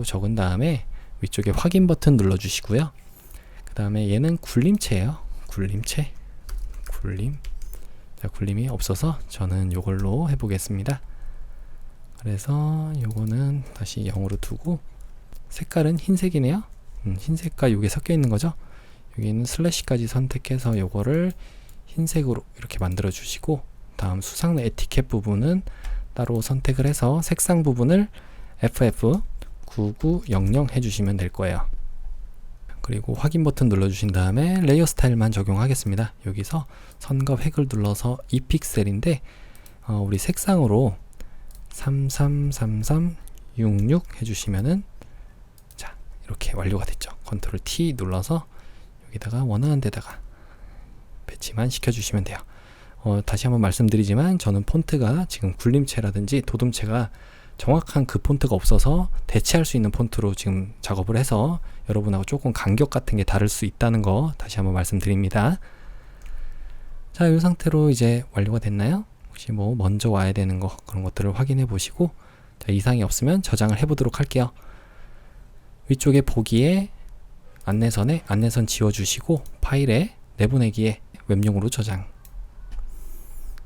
적은 다음에 위쪽에 확인 버튼 눌러주시고요. 그 다음에 얘는 굴림체예요. 자, 굴림이 없어서 저는 요걸로 해보겠습니다. 그래서 요거는 다시 0으로 두고 색깔은 흰색이네요. 흰색과 요게 섞여 있는 거죠. 여기는 슬래시까지 선택해서 요거를 흰색으로 이렇게 만들어 주시고 다음 수상 에티켓 부분은 따로 선택을 해서 색상 부분을 FF9900 해주시면 될 거예요. 그리고 확인 버튼 눌러주신 다음에 레이어 스타일만 적용하겠습니다. 여기서 선과 획을 눌러서 2픽셀인데 우리 색상으로 333366 해주시면은 자 이렇게 완료가 됐죠. 컨트롤 T 눌러서 여기다가 원하는 데다가 배치만 시켜주시면 돼요. 다시 한번 말씀드리지만 저는 폰트가 지금 굴림체라든지 도둠체가 정확한 그 폰트가 없어서 대체할 수 있는 폰트로 지금 작업을 해서 여러분하고 조금 간격 같은 게 다를 수 있다는 거 다시 한번 말씀드립니다. 자, 이 상태로 이제 완료가 됐나요? 혹시 뭐 먼저 와야 되는 거 그런 것들을 확인해 보시고 자, 이상이 없으면 저장을 해 보도록 할게요. 위쪽에 보기에 안내선 지워주시고 파일에 내보내기에 웹용으로 저장.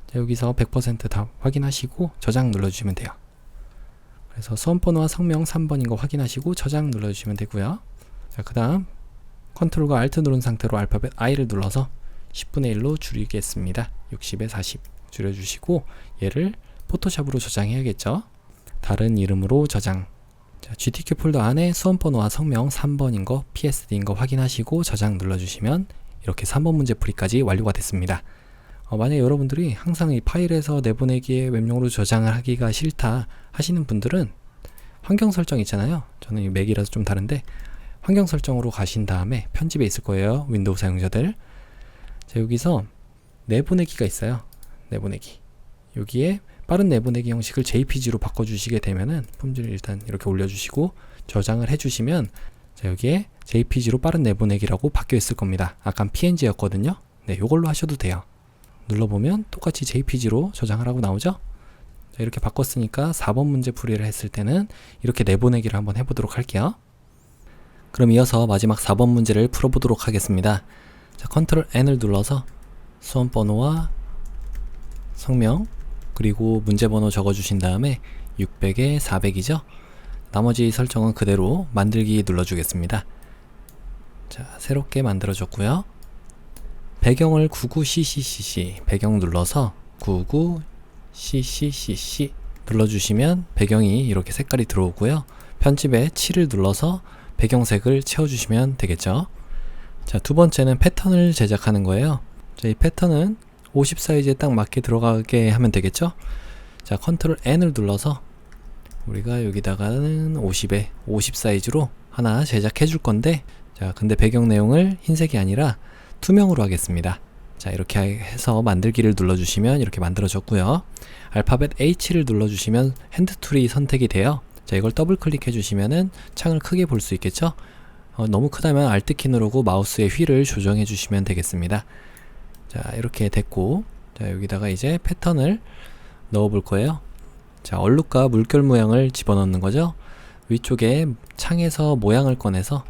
자, 여기서 100% 확인하시고 저장 눌러주시면 돼요. 그래서 수험번호와 성명 3번인 거 확인하시고 저장 눌러주시면 되고요. 자, 그 다음 컨트롤과 알트 누른 상태로 알파벳 I를 눌러서 10분의 1로 줄이겠습니다. 60에 40 줄여주시고 얘를 포토샵으로 저장해야겠죠. 다른 이름으로 저장. 자, GTK 폴더 안에 수험번호와 성명 3번인 거 PSD인 거 확인하시고 저장 눌러주시면 이렇게 3번 문제 풀이까지 완료가 됐습니다. 만약 여러분들이 항상 이 파일에서 내보내기에 웹용으로 저장을 하기가 싫다 하시는 분들은 환경 설정 있잖아요. 저는 이 맥이라서 좀 다른데 환경 설정으로 가신 다음에 편집에 있을 거예요. 윈도우 사용자들. 자, 여기서 내보내기가 있어요. 내보내기. 여기에 빠른 내보내기 형식을 JPG로 바꿔주시게 되면은 품질을 일단 이렇게 올려주시고 저장을 해주시면 자, 여기에 JPG로 빠른 내보내기라고 바뀌어 있을 겁니다. 아까 PNG였거든요. 네, 요걸로 하셔도 돼요. 눌러보면 똑같이 JPG로 저장을 하고 나오죠. 자, 이렇게 바꿨으니까 4번 문제 풀이를 했을 때는 이렇게 내보내기를 한번 해보도록 할게요. 그럼 이어서 마지막 4번 문제를 풀어보도록 하겠습니다. 자, 컨트롤 N을 눌러서 수험번호와 성명 그리고 문제번호 적어주신 다음에 600에 400이죠. 나머지 설정은 그대로 만들기 눌러주겠습니다. 자, 새롭게 만들어줬고요. 배경을 99CCCC 배경 눌러서 99CCCC 눌러주시면 배경이 이렇게 색깔이 들어오고요. 편집에 7을 눌러서 배경색을 채워주시면 되겠죠. 자, 두 번째는 패턴을 제작하는 거예요. 자, 이 패턴은 50 사이즈에 딱 맞게 들어가게 하면 되겠죠. 자, 컨트롤 N을 눌러서 우리가 여기다가는 50에 50 사이즈로 하나 제작해 줄 건데, 자, 근데 배경 내용을 흰색이 아니라 투명으로 하겠습니다. 자, 이렇게 해서 만들기를 눌러주시면 이렇게 만들어졌고요. 알파벳 H를 눌러주시면 핸드 툴이 선택이 돼요. 자, 이걸 더블 클릭해 주시면은 창을 크게 볼 수 있겠죠. 너무 크다면 Alt 키 누르고 마우스의 휠을 조정해 주시면 되겠습니다. 자, 이렇게 됐고, 자, 여기다가 이제 패턴을 넣어 볼 거예요. 자, 얼룩과 물결 모양을 집어넣는 거죠. 위쪽에 창에서 모양을 꺼내서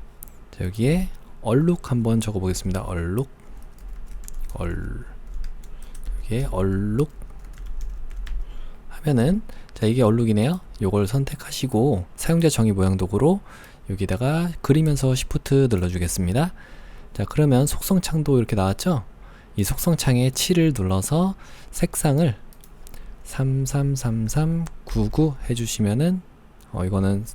자, 여기에 얼룩 한번 적어 보겠습니다. 여기에 얼룩 하면은, 자, 이게 얼룩이네요. 요걸 선택하시고 사용자 정의 모양 도구로 여기다가 그리면서 Shift 눌러주겠습니다. 자, 그러면 속성창도 이렇게 나왔죠. 이 속성창에 7을 눌러서 색상을 333399 해주시면은 이거는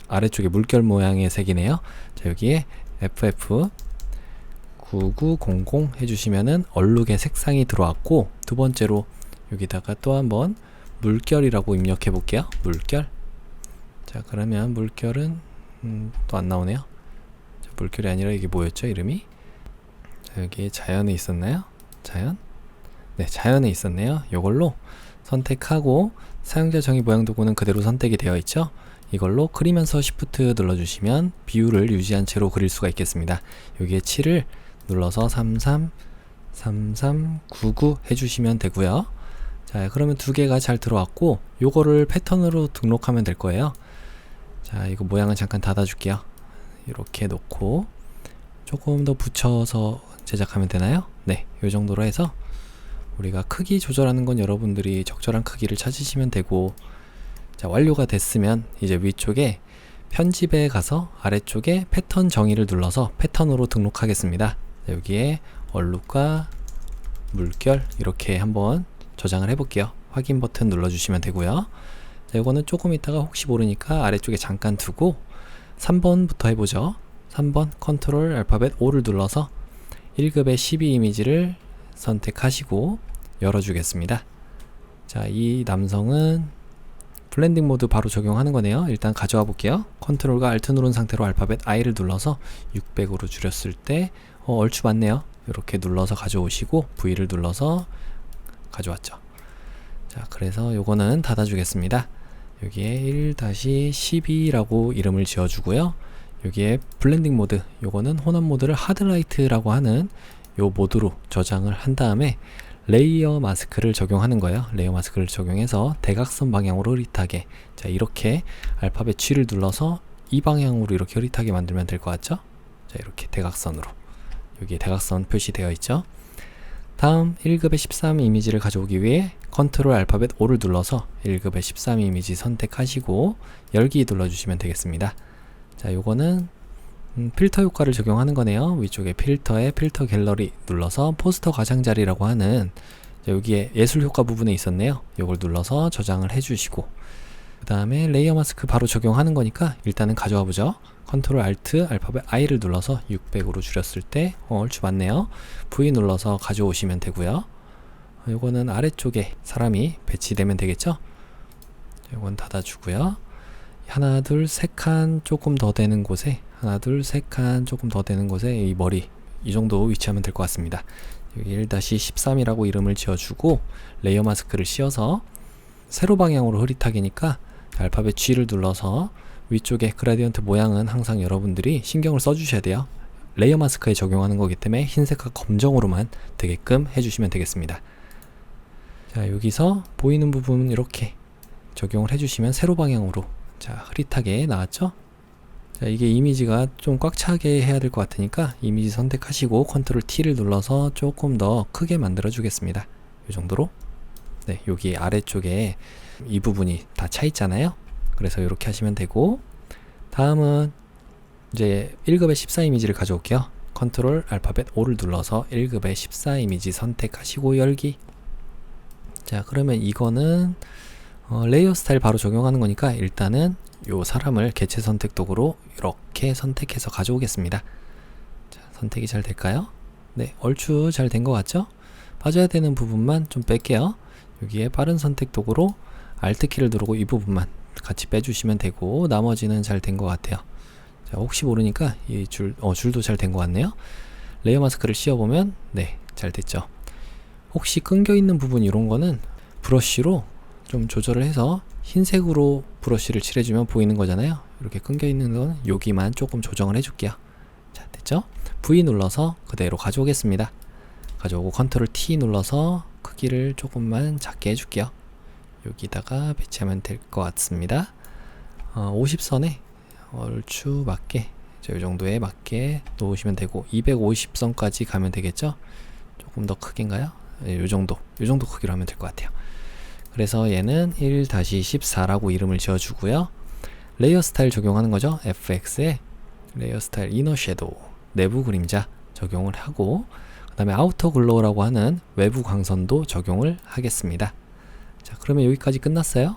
아래쪽에 물결 모양의 색이네요. 자, 여기에 FF 9900 해주시면은 얼룩의 색상이 들어왔고, 두 번째로 여기다가 또 한번 물결이라고 입력해 볼게요. 물결. 자, 그러면 물결은 또 안 나오네요. 자, 물결이 아니라 이게 뭐였죠, 이름이? 자, 여기에 자연에 있었나요? 자연? 네, 자연에 있었네요. 요걸로 선택하고 사용자 정의 모양 도구는 그대로 선택이 되어 있죠. 이걸로 그리면서 Shift 눌러주시면 비율을 유지한 채로 그릴 수가 있겠습니다. 여기에 7을 눌러서 333399 해주시면 되고요. 자, 그러면 두 개가 잘 들어왔고, 요거를 패턴으로 등록하면 될 거예요. 자, 이거 모양은 잠깐 닫아줄게요. 이렇게 놓고 조금 더 붙여서 제작하면 되나요? 네, 요 정도로 해서 우리가 크기 조절하는 건 여러분들이 적절한 크기를 찾으시면 되고, 자, 완료가 됐으면 이제 위쪽에 편집에 가서 아래쪽에 패턴 정의를 눌러서 패턴으로 등록하겠습니다. 자, 여기에 얼룩과 물결 이렇게 한번 저장을 해볼게요. 확인 버튼 눌러주시면 되고요. 자, 이거는 조금 있다가 혹시 모르니까 아래쪽에 잠깐 두고 3번부터 해보죠. 3번 컨트롤 알파벳 O를 눌러서 1급의 12 이미지를 선택하시고 열어주겠습니다. 자, 이 남성은 블렌딩 모드 바로 적용하는 거네요. 일단 가져와 볼게요. 컨트롤과 알트 누른 상태로 알파벳 I를 눌러서 600으로 줄였을 때 얼추 맞네요. 이렇게 눌러서 가져오시고 V를 눌러서 가져왔죠. 자, 그래서 요거는 닫아주겠습니다. 여기에 1-12라고 이름을 지어주고요. 여기에 블렌딩 모드, 요거는 혼합 모드를 하드라이트라고 하는 요 모드로 저장을 한 다음에 레이어 마스크를 적용하는 거예요. 레이어 마스크를 적용해서 대각선 방향으로 흐릿하게, 자, 이렇게 알파벳 G를 눌러서 이 방향으로 이렇게 흐릿하게 만들면 될 것 같죠? 자, 이렇게 대각선으로 여기에 대각선 표시되어 있죠. 다음 1급의 13 이미지를 가져오기 위해 컨트롤 알파벳 O를 눌러서 1급의 13 이미지 선택하시고 열기 눌러주시면 되겠습니다. 자, 요거는 필터 효과를 적용하는 거네요. 위쪽에 필터에 필터 갤러리 눌러서 포스터 가장자리라고 하는, 자, 여기에 예술 효과 부분에 있었네요. 요걸 눌러서 저장을 해주시고, 그 다음에 레이어 마스크 바로 적용하는 거니까 일단은 가져와 보죠. 컨트롤 알트 알파벳 I를 눌러서 600으로 줄였을 때 얼추 맞네요. V 눌러서 가져오시면 되고요. 요거는 아래쪽에 사람이 배치되면 되겠죠. 요건 닫아주고요. 하나 둘 세 칸 조금 더 되는 곳에, 하나 둘 세 칸 조금 더 되는 곳에 이 머리 이 정도 위치하면 될 것 같습니다. 여기 1-13이라고 이름을 지어주고 레이어 마스크를 씌워서 세로 방향으로 흐릿하게니까 알파벳 G를 눌러서 위쪽에 그라디언트 모양은 항상 여러분들이 신경을 써주셔야 돼요. 레이어 마스크에 적용하는 거기 때문에 흰색과 검정으로만 되게끔 해주시면 되겠습니다. 자, 여기서 보이는 부분은 이렇게 적용을 해주시면 세로 방향으로, 자, 흐릿하게 나왔죠? 자, 이게 이미지가 좀 꽉 차게 해야 될 것 같으니까 이미지 선택하시고 컨트롤 T를 눌러서 조금 더 크게 만들어 주겠습니다. 이 정도로. 네, 여기 아래쪽에 이 부분이 다 차 있잖아요. 그래서 이렇게 하시면 되고, 다음은 이제 1급의 14 이미지를 가져올게요. 컨트롤 알파벳 O를 눌러서 1급의 14 이미지 선택하시고 열기. 자, 그러면 이거는 레이어 스타일 바로 적용하는 거니까 일단은 요 사람을 개체 선택 도구로 이렇게 선택해서 가져오겠습니다. 자, 선택이 잘 될까요? 네, 얼추 잘 된 것 같죠? 빠져야 되는 부분만 좀 뺄게요. 여기에 빠른 선택 도구로 Alt 키를 누르고 이 부분만 같이 빼주시면 되고, 나머지는 잘 된 것 같아요. 자, 혹시 모르니까 이 줄도 잘 된 것 같네요. 레이어 마스크를 씌워보면 네, 잘 됐죠. 혹시 끊겨 있는 부분 이런 거는 브러쉬로 좀 조절을 해서 흰색으로 브러쉬를 칠해주면 보이는 거잖아요. 이렇게 끊겨 있는 건 여기만 조금 조정을 해줄게요. 자, 됐죠? V 눌러서 그대로 가져오겠습니다. 가져오고 컨트롤 T 눌러서 크기를 조금만 작게 해줄게요. 여기다가 배치하면 될 것 같습니다. 50선에 얼추 맞게, 이 정도에 맞게 놓으시면 되고, 250선까지 가면 되겠죠? 조금 더 크긴가요? 네, 요 정도 크기로 하면 될 것 같아요. 그래서 얘는 1-14라고 이름을 지어주고요. 레이어 스타일 적용하는 거죠. FX에 레이어 스타일 이너 섀도우, 내부 그림자 적용을 하고, 그 다음에 아우터 글로우라고 하는 외부 광선도 적용을 하겠습니다. 자, 그러면 여기까지 끝났어요.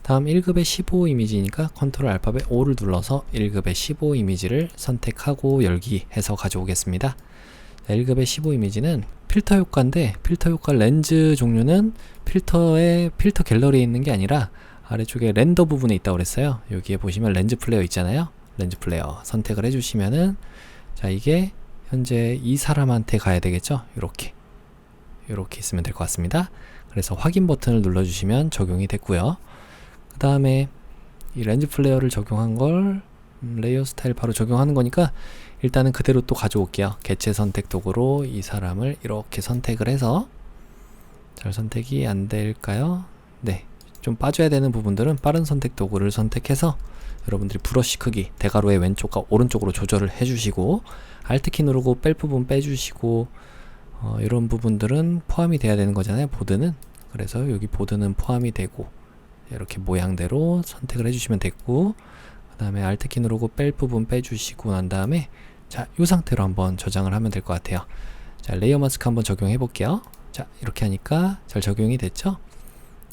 다음 1급의 15 이미지니까 컨트롤 알파벳 O를 눌러서 1급의 15 이미지를 선택하고 열기 해서 가져오겠습니다. 1급의 15 이미지는 필터 효과인데, 필터 효과 렌즈 종류는 필터의 필터 갤러리에 있는 게 아니라 아래쪽에 렌더 부분에 있다고 그랬어요. 여기에 보시면 렌즈 플레이어 있잖아요. 렌즈 플레이어 선택을 해주시면은, 자, 이게 현재 이 사람한테 가야 되겠죠. 이렇게 있으면 될 것 같습니다. 그래서 확인 버튼을 눌러주시면 적용이 됐고요. 그 다음에 이 렌즈 플레이어를 적용한 걸 레이어 스타일 바로 적용하는 거니까 일단은 그대로 또 가져올게요. 개체 선택 도구로 이 사람을 이렇게 선택을 해서, 잘 선택이 안 될까요? 네, 좀 빠져야 되는 부분들은 빠른 선택 도구를 선택해서 여러분들이 브러쉬 크기 대괄호의 왼쪽과 오른쪽으로 조절을 해주시고, Alt키 누르고 뺄 부분 빼주시고, 이런 부분들은 포함이 돼야 되는 거잖아요. 보드는. 그래서 여기 보드는 포함이 되고 이렇게 모양대로 선택을 해주시면 됐고, 그 다음에 Alt키 누르고 뺄 부분 빼주시고 난 다음에, 자, 이 상태로 한번 저장을 하면 될 것 같아요. 자, 레이어 마스크 한번 적용해 볼게요. 자, 이렇게 하니까 잘 적용이 됐죠?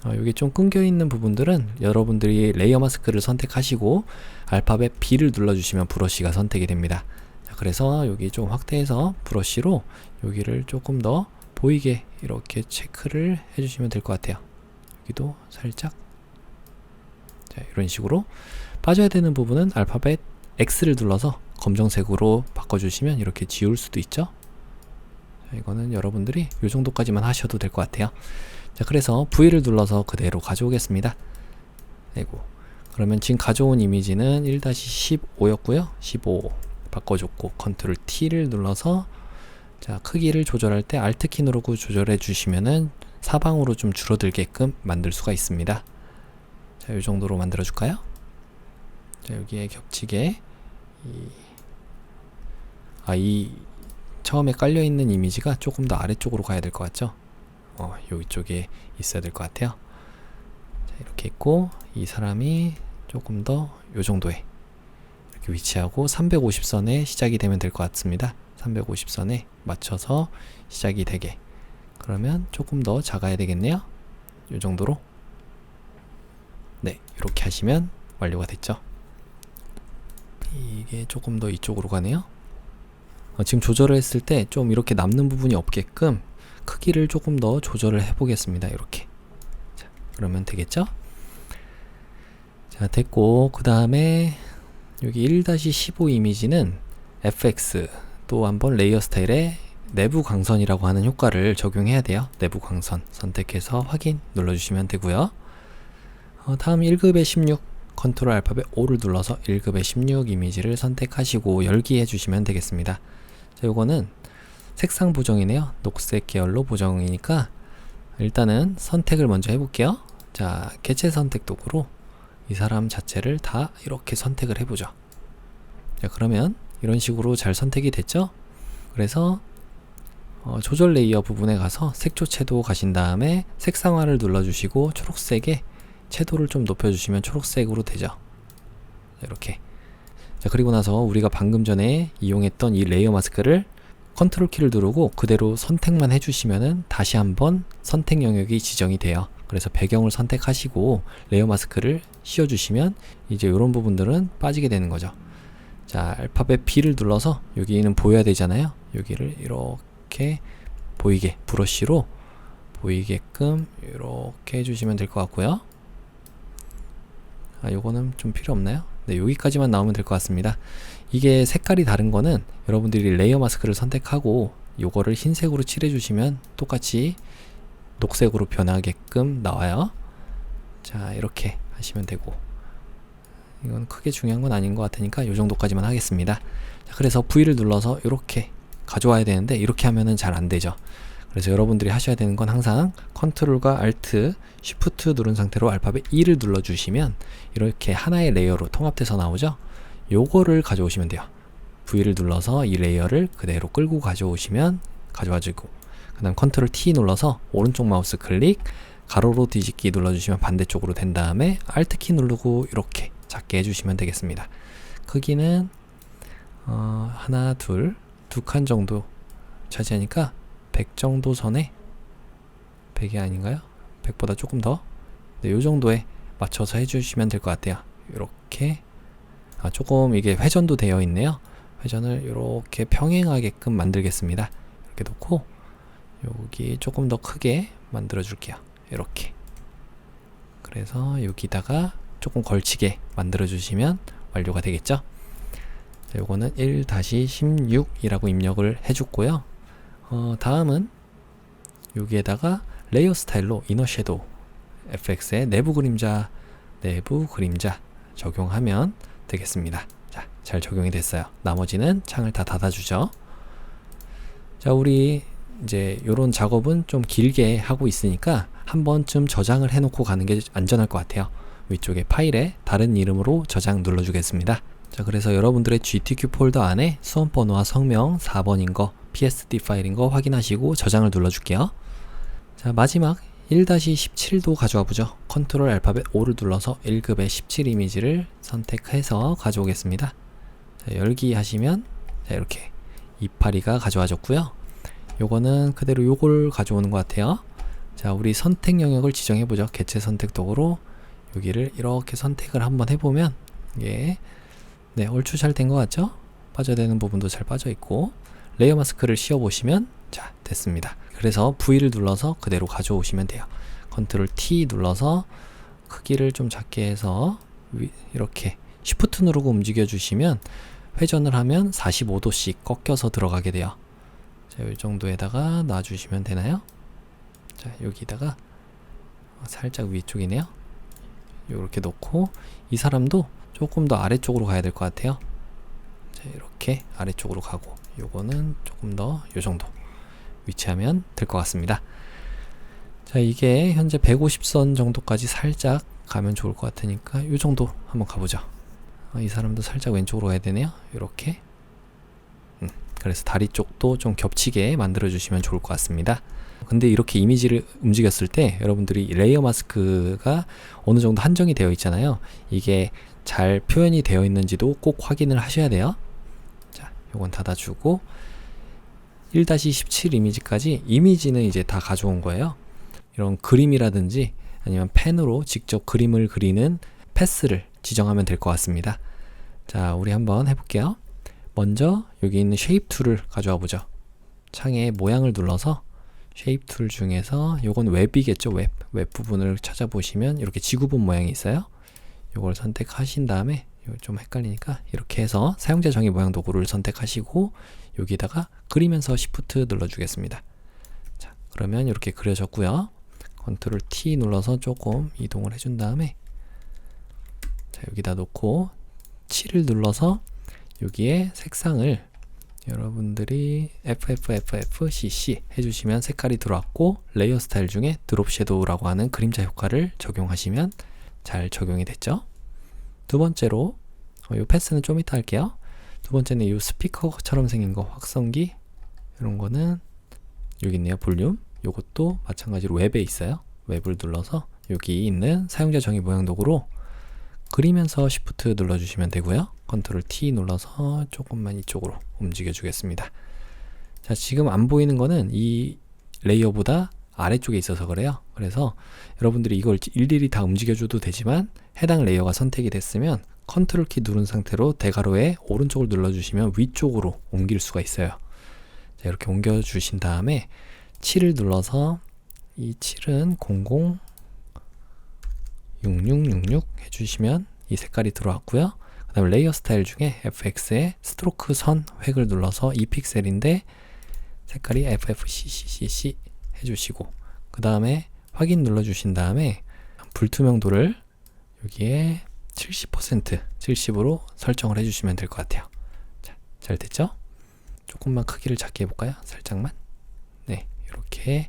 여기 좀 끊겨 있는 부분들은 여러분들이 레이어 마스크를 선택하시고 알파벳 B를 눌러주시면 브러쉬가 선택이 됩니다. 자, 그래서 여기 좀 확대해서 브러쉬로 여기를 조금 더 보이게 이렇게 체크를 해주시면 될 것 같아요. 여기도 살짝, 자, 이런 식으로. 빠져야 되는 부분은 알파벳 X를 눌러서 검정색으로 바꿔주시면 이렇게 지울 수도 있죠. 자, 이거는 여러분들이 이 정도까지만 하셔도 될 것 같아요. 자, 그래서 V를 눌러서 그대로 가져오겠습니다. 아이고, 그러면 지금 가져온 이미지는 1-15였고요 15 바꿔줬고, 컨트롤 T를 눌러서, 자, 크기를 조절할 때 Alt키 누르고 조절해 주시면은 사방으로 좀 줄어들게끔 만들 수가 있습니다. 자, 이 정도로 만들어 줄까요? 자, 여기에 겹치게 이 처음에 깔려있는 이미지가 조금 더 아래쪽으로 가야 될 것 같죠? 이쪽에 있어야 될 것 같아요. 자, 이렇게 있고, 이 사람이 조금 더 요 정도에 이렇게 위치하고 350선에 시작이 되면 될 것 같습니다. 350선에 맞춰서 시작이 되게. 그러면 조금 더 작아야 되겠네요. 요 정도로. 네, 이렇게 하시면 완료가 됐죠. 이게 조금 더 이쪽으로 가네요. 지금 조절을 했을 때 좀 이렇게 남는 부분이 없게끔 크기를 조금 더 조절을 해 보겠습니다. 이렇게. 자, 그러면 되겠죠? 자, 됐고, 그 다음에 여기 1-15 이미지는 FX 또 한번 레이어 스타일에 내부 광선이라고 하는 효과를 적용해야 돼요. 내부 광선 선택해서 확인 눌러주시면 되고요. 다음 1급의 16 컨트롤 알파벳 O를 눌러서 1급의 16 이미지를 선택하시고 열기 해주시면 되겠습니다. 자, 요거는 색상 보정이네요. 녹색 계열로 보정이니까 일단은 선택을 먼저 해볼게요. 자, 개체 선택 도구로 이 사람 자체를 다 이렇게 선택을 해보죠. 자, 그러면 이런 식으로 잘 선택이 됐죠? 그래서 조절 레이어 부분에 가서 색조 채도 가신 다음에 색상화를 눌러주시고 초록색에 채도를 좀 높여주시면 초록색으로 되죠. 이렇게. 자, 그리고 나서 우리가 방금 전에 이용했던 이 레이어 마스크를 컨트롤 키를 누르고 그대로 선택만 해주시면은 다시 한번 선택 영역이 지정이 돼요. 그래서 배경을 선택하시고 레이어 마스크를 씌워주시면 이제 이런 부분들은 빠지게 되는 거죠. 자, 알파벳 B를 눌러서 여기는 보여야 되잖아요. 여기를 이렇게 보이게 브러쉬로 보이게끔 이렇게 해주시면 될 것 같고요. 요거는 좀 필요 없나요? 네, 여기까지만 나오면 될 것 같습니다. 이게 색깔이 다른 거는 여러분들이 레이어 마스크를 선택하고 요거를 흰색으로 칠해 주시면 똑같이 녹색으로 변하게끔 나와요. 자, 이렇게 하시면 되고, 이건 크게 중요한 건 아닌 것 같으니까 요 정도까지만 하겠습니다. 자, 그래서 V를 눌러서 이렇게 가져와야 되는데 이렇게 하면은 잘 안 되죠. 그래서 여러분들이 하셔야 되는 건 항상 컨트롤과 Alt, Shift 누른 상태로 알파벳 E를 눌러주시면 이렇게 하나의 레이어로 통합돼서 나오죠. 요거를 가져오시면 돼요. V를 눌러서 이 레이어를 그대로 끌고 가져오시면 가져와주고, 그 다음 컨트롤 T 눌러서 오른쪽 마우스 클릭, 가로로 뒤집기 눌러주시면 반대쪽으로 된 다음에 Alt 키 누르고 이렇게 작게 해주시면 되겠습니다. 크기는 하나, 두 칸 정도 차지하니까 100 정도 선에, 100이 아닌가요? 100보다 조금 더, 네, 요 정도에 맞춰서 해주시면 될 것 같아요. 이렇게 조금 이게 회전도 되어 있네요. 회전을 이렇게 평행하게끔 만들겠습니다. 이렇게 놓고 여기 조금 더 크게 만들어 줄게요. 이렇게. 그래서 여기다가 조금 걸치게 만들어 주시면 완료가 되겠죠. 자, 요거는 1-16이라고 입력을 해줬고요. 다음은 여기에다가 레이어 스타일로 이너 섀도우 FX의 내부 그림자 적용하면 되겠습니다. 자, 잘 적용이 됐어요. 나머지는 창을 다 닫아주죠. 자, 우리 이제 요런 작업은 좀 길게 하고 있으니까 한 번쯤 저장을 해놓고 가는 게 안전할 것 같아요. 위쪽에 파일에 다른 이름으로 저장 눌러주겠습니다. 자, 그래서 여러분들의 GTQ 폴더 안에 수험번호와 성명 4번인 거, PSD 파일인 거 확인하시고 저장을 눌러줄게요. 자, 마지막 1-17도 가져와 보죠. 컨트롤 알파벳 O를 눌러서 1급의 17 이미지를 선택해서 가져오겠습니다. 자, 열기 하시면 자, 이렇게 이파리가 가져와졌고요. 요거는 그대로 요걸 가져오는 것 같아요. 자, 우리 선택 영역을 지정해 보죠. 개체 선택 도구로 여기를 이렇게 선택을 한번 해보면 이게 네, 얼추 잘 된 것 같죠? 빠져야 되는 부분도 잘 빠져 있고, 레이어 마스크를 씌워 보시면 자, 됐습니다. 그래서 V를 눌러서 그대로 가져오시면 돼요. 컨트롤 T 눌러서 크기를 좀 작게 해서 이렇게 Shift 누르고 움직여 주시면 회전을 하면 45도씩 꺾여서 들어가게 돼요. 자, 이 정도에다가 놔주시면 되나요? 자, 여기다가 살짝 위쪽이네요. 이렇게 놓고 이 사람도 조금 더 아래쪽으로 가야 될 것 같아요. 자, 이렇게 아래쪽으로 가고 요거는 조금 더 요 정도 위치하면 될 것 같습니다. 자, 이게 현재 150선 정도까지 살짝 가면 좋을 것 같으니까 요 정도 한번 가보죠. 이 사람도 살짝 왼쪽으로 가야 되네요. 이렇게 그래서 다리 쪽도 좀 겹치게 만들어 주시면 좋을 것 같습니다. 근데 이렇게 이미지를 움직였을 때 여러분들이 레이어 마스크가 어느 정도 한정이 되어 있잖아요. 이게 잘 표현이 되어 있는지도 꼭 확인을 하셔야 돼요. 자, 요건 닫아주고 1-17 이미지까지 이미지는 이제 다 가져온 거예요. 이런 그림이라든지 아니면 펜으로 직접 그림을 그리는 패스를 지정하면 될 것 같습니다. 자, 우리 한번 해볼게요. 먼저 여기 있는 쉐입 툴을 가져와 보죠. 창에 모양을 눌러서 쉐입 툴 중에서 요건 웹이겠죠. 웹 부분을 찾아보시면 이렇게 지구본 모양이 있어요. 요걸 선택하신 다음에 좀 헷갈리니까 이렇게 해서 사용자 정의 모양 도구를 선택하시고 여기다가 그리면서 Shift 눌러주겠습니다. 자, 그러면 이렇게 그려졌고요. 컨트롤 T 눌러서 조금 이동을 해준 다음에 자, 여기다 놓고 7을 눌러서 여기에 색상을 여러분들이 FFFFCC 해주시면 색깔이 들어왔고 레이어 스타일 중에 드롭 섀도우라고 하는 그림자 효과를 적용하시면 잘 적용이 됐죠. 두 번째로 이 패스는 좀 이따 할게요. 두 번째는 이 스피커처럼 생긴 거 확성기 이런 거는 여기 있네요. 볼륨 요것도 마찬가지로 웹에 있어요. 웹을 눌러서 여기 있는 사용자 정의 모양 도구로 그리면서 Shift 눌러주시면 되고요. 컨트롤 T 눌러서 조금만 이쪽으로 움직여 주겠습니다. 자, 지금 안 보이는 거는 이 레이어보다 아래쪽에 있어서 그래요. 그래서 여러분들이 이걸 일일이 다 움직여줘도 되지만 해당 레이어가 선택이 됐으면 컨트롤 키 누른 상태로 대괄호에 오른쪽을 눌러주시면 위쪽으로 옮길 수가 있어요. 자, 이렇게 옮겨주신 다음에 7을 눌러서 이 7은 006666 해주시면 이 색깔이 들어왔고요. 그 다음에 레이어 스타일 중에 FX에 스트로크 선 획을 눌러서 2픽셀인데 색깔이 FFCCC 해주시고 그 다음에 확인 눌러주신 다음에 불투명도를 여기에 70% 70으로 설정을 해주시면 될 것 같아요. 자, 잘 됐죠? 조금만 크기를 작게 해볼까요? 살짝만. 네, 이렇게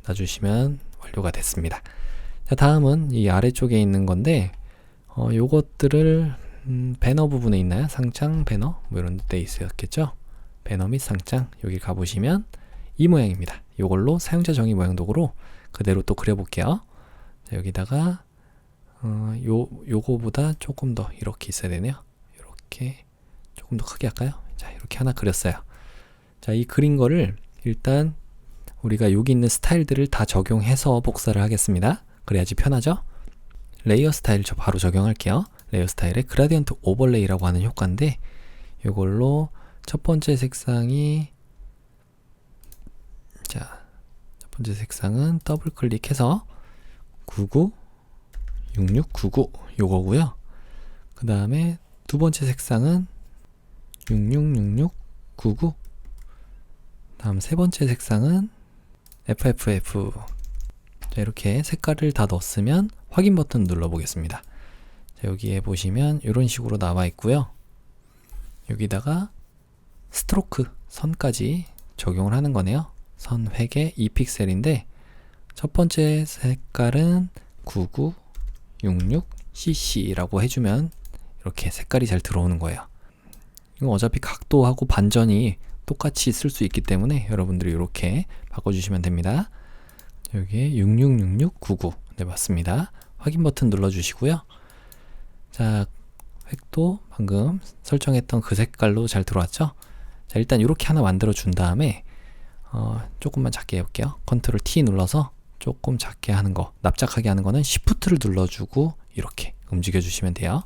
놔주시면 완료가 됐습니다. 자, 다음은 이 아래쪽에 있는 건데 요것들을 배너 부분에 있나요? 상장, 배너 뭐 이런 데 있었겠죠? 배너 및 상장 여기 가보시면 이 모양입니다. 요걸로 사용자 정의 모양 도구로 그대로 또 그려볼게요. 자, 여기다가 요거보다 조금 더 이렇게 있어야 되네요. 이렇게 조금 더 크게 할까요? 자, 이렇게 하나 그렸어요. 자, 이 그린 거를 일단 우리가 여기 있는 스타일들을 다 적용해서 복사를 하겠습니다. 그래야지 편하죠? 레이어 스타일 저 바로 적용할게요. 레이어 스타일의 그라디언트 오버레이라고 하는 효과인데 이걸로 첫 번째 색상이 자, 첫 번째 색상은 더블 클릭해서 6699 요거고요. 그 다음에 두 번째 색상은 666699 다음 세 번째 색상은 FFF 자, 이렇게 색깔을 다 넣었으면 확인 버튼 눌러 보겠습니다. 자, 여기에 보시면 이런 식으로 나와 있고요. 여기다가 스트로크 선까지 적용을 하는 거네요. 선 획에 2픽셀인데 첫 번째 색깔은 9966cc 라고 해주면 이렇게 색깔이 잘 들어오는 거예요. 이건 어차피 각도하고 반전이 똑같이 쓸 수 있기 때문에 여러분들이 이렇게 바꿔주시면 됩니다. 여기에 666699 네, 맞습니다. 확인 버튼 눌러주시고요. 자, 획도 방금 설정했던 그 색깔로 잘 들어왔죠? 자, 일단 이렇게 하나 만들어 준 다음에 조금만 작게 해볼게요. 컨트롤 T 눌러서 조금 작게 하는 거, 납작하게 하는 거는 Shift를 눌러주고 이렇게 움직여 주시면 돼요.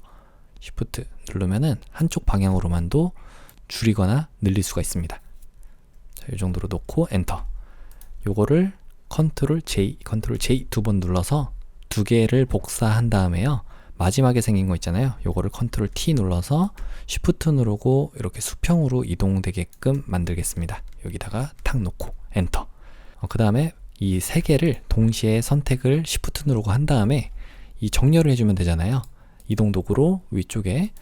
Shift 누르면은 한쪽 방향으로만도 줄이거나 늘릴 수가 있습니다. 자, 이 정도로 놓고 엔터. 요거를 컨트롤 J 두 번 눌러서 두 개를 복사한 다음에요. 마지막에 생긴 거 있잖아요. 요거를 컨트롤 T 눌러서 Shift 누르고 이렇게 수평으로 이동되게끔 만들겠습니다. 여기다가 탁 놓고 엔터. 그 다음에 이 세 개를 동시에 선택을 Shift 누르고 한 다음에 이 정렬을 해주면 되잖아요. 이동 도구로 위쪽에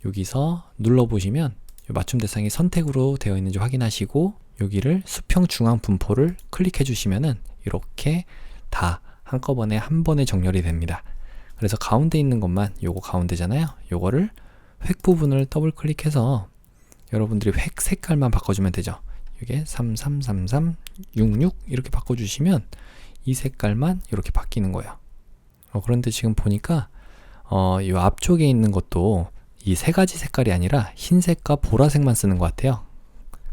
여기서 눌러보시면 맞춤 대상이 선택으로 되어 있는지 확인하시고 여기를 수평 중앙 분포를 클릭해 주시면은 이렇게 다 한꺼번에 한 번에 정렬이 됩니다. 그래서 가운데 있는 것만 요거 가운데잖아요. 요거를 획 부분을 더블 클릭해서 여러분들이 획 색깔만 바꿔주면 되죠. 이게 333366 이렇게 바꿔주시면 이 색깔만 이렇게 바뀌는 거예요. 그런데 지금 보니까 이 앞쪽에 있는 것도 이 세 가지 색깔이 아니라 흰색과 보라색만 쓰는 것 같아요.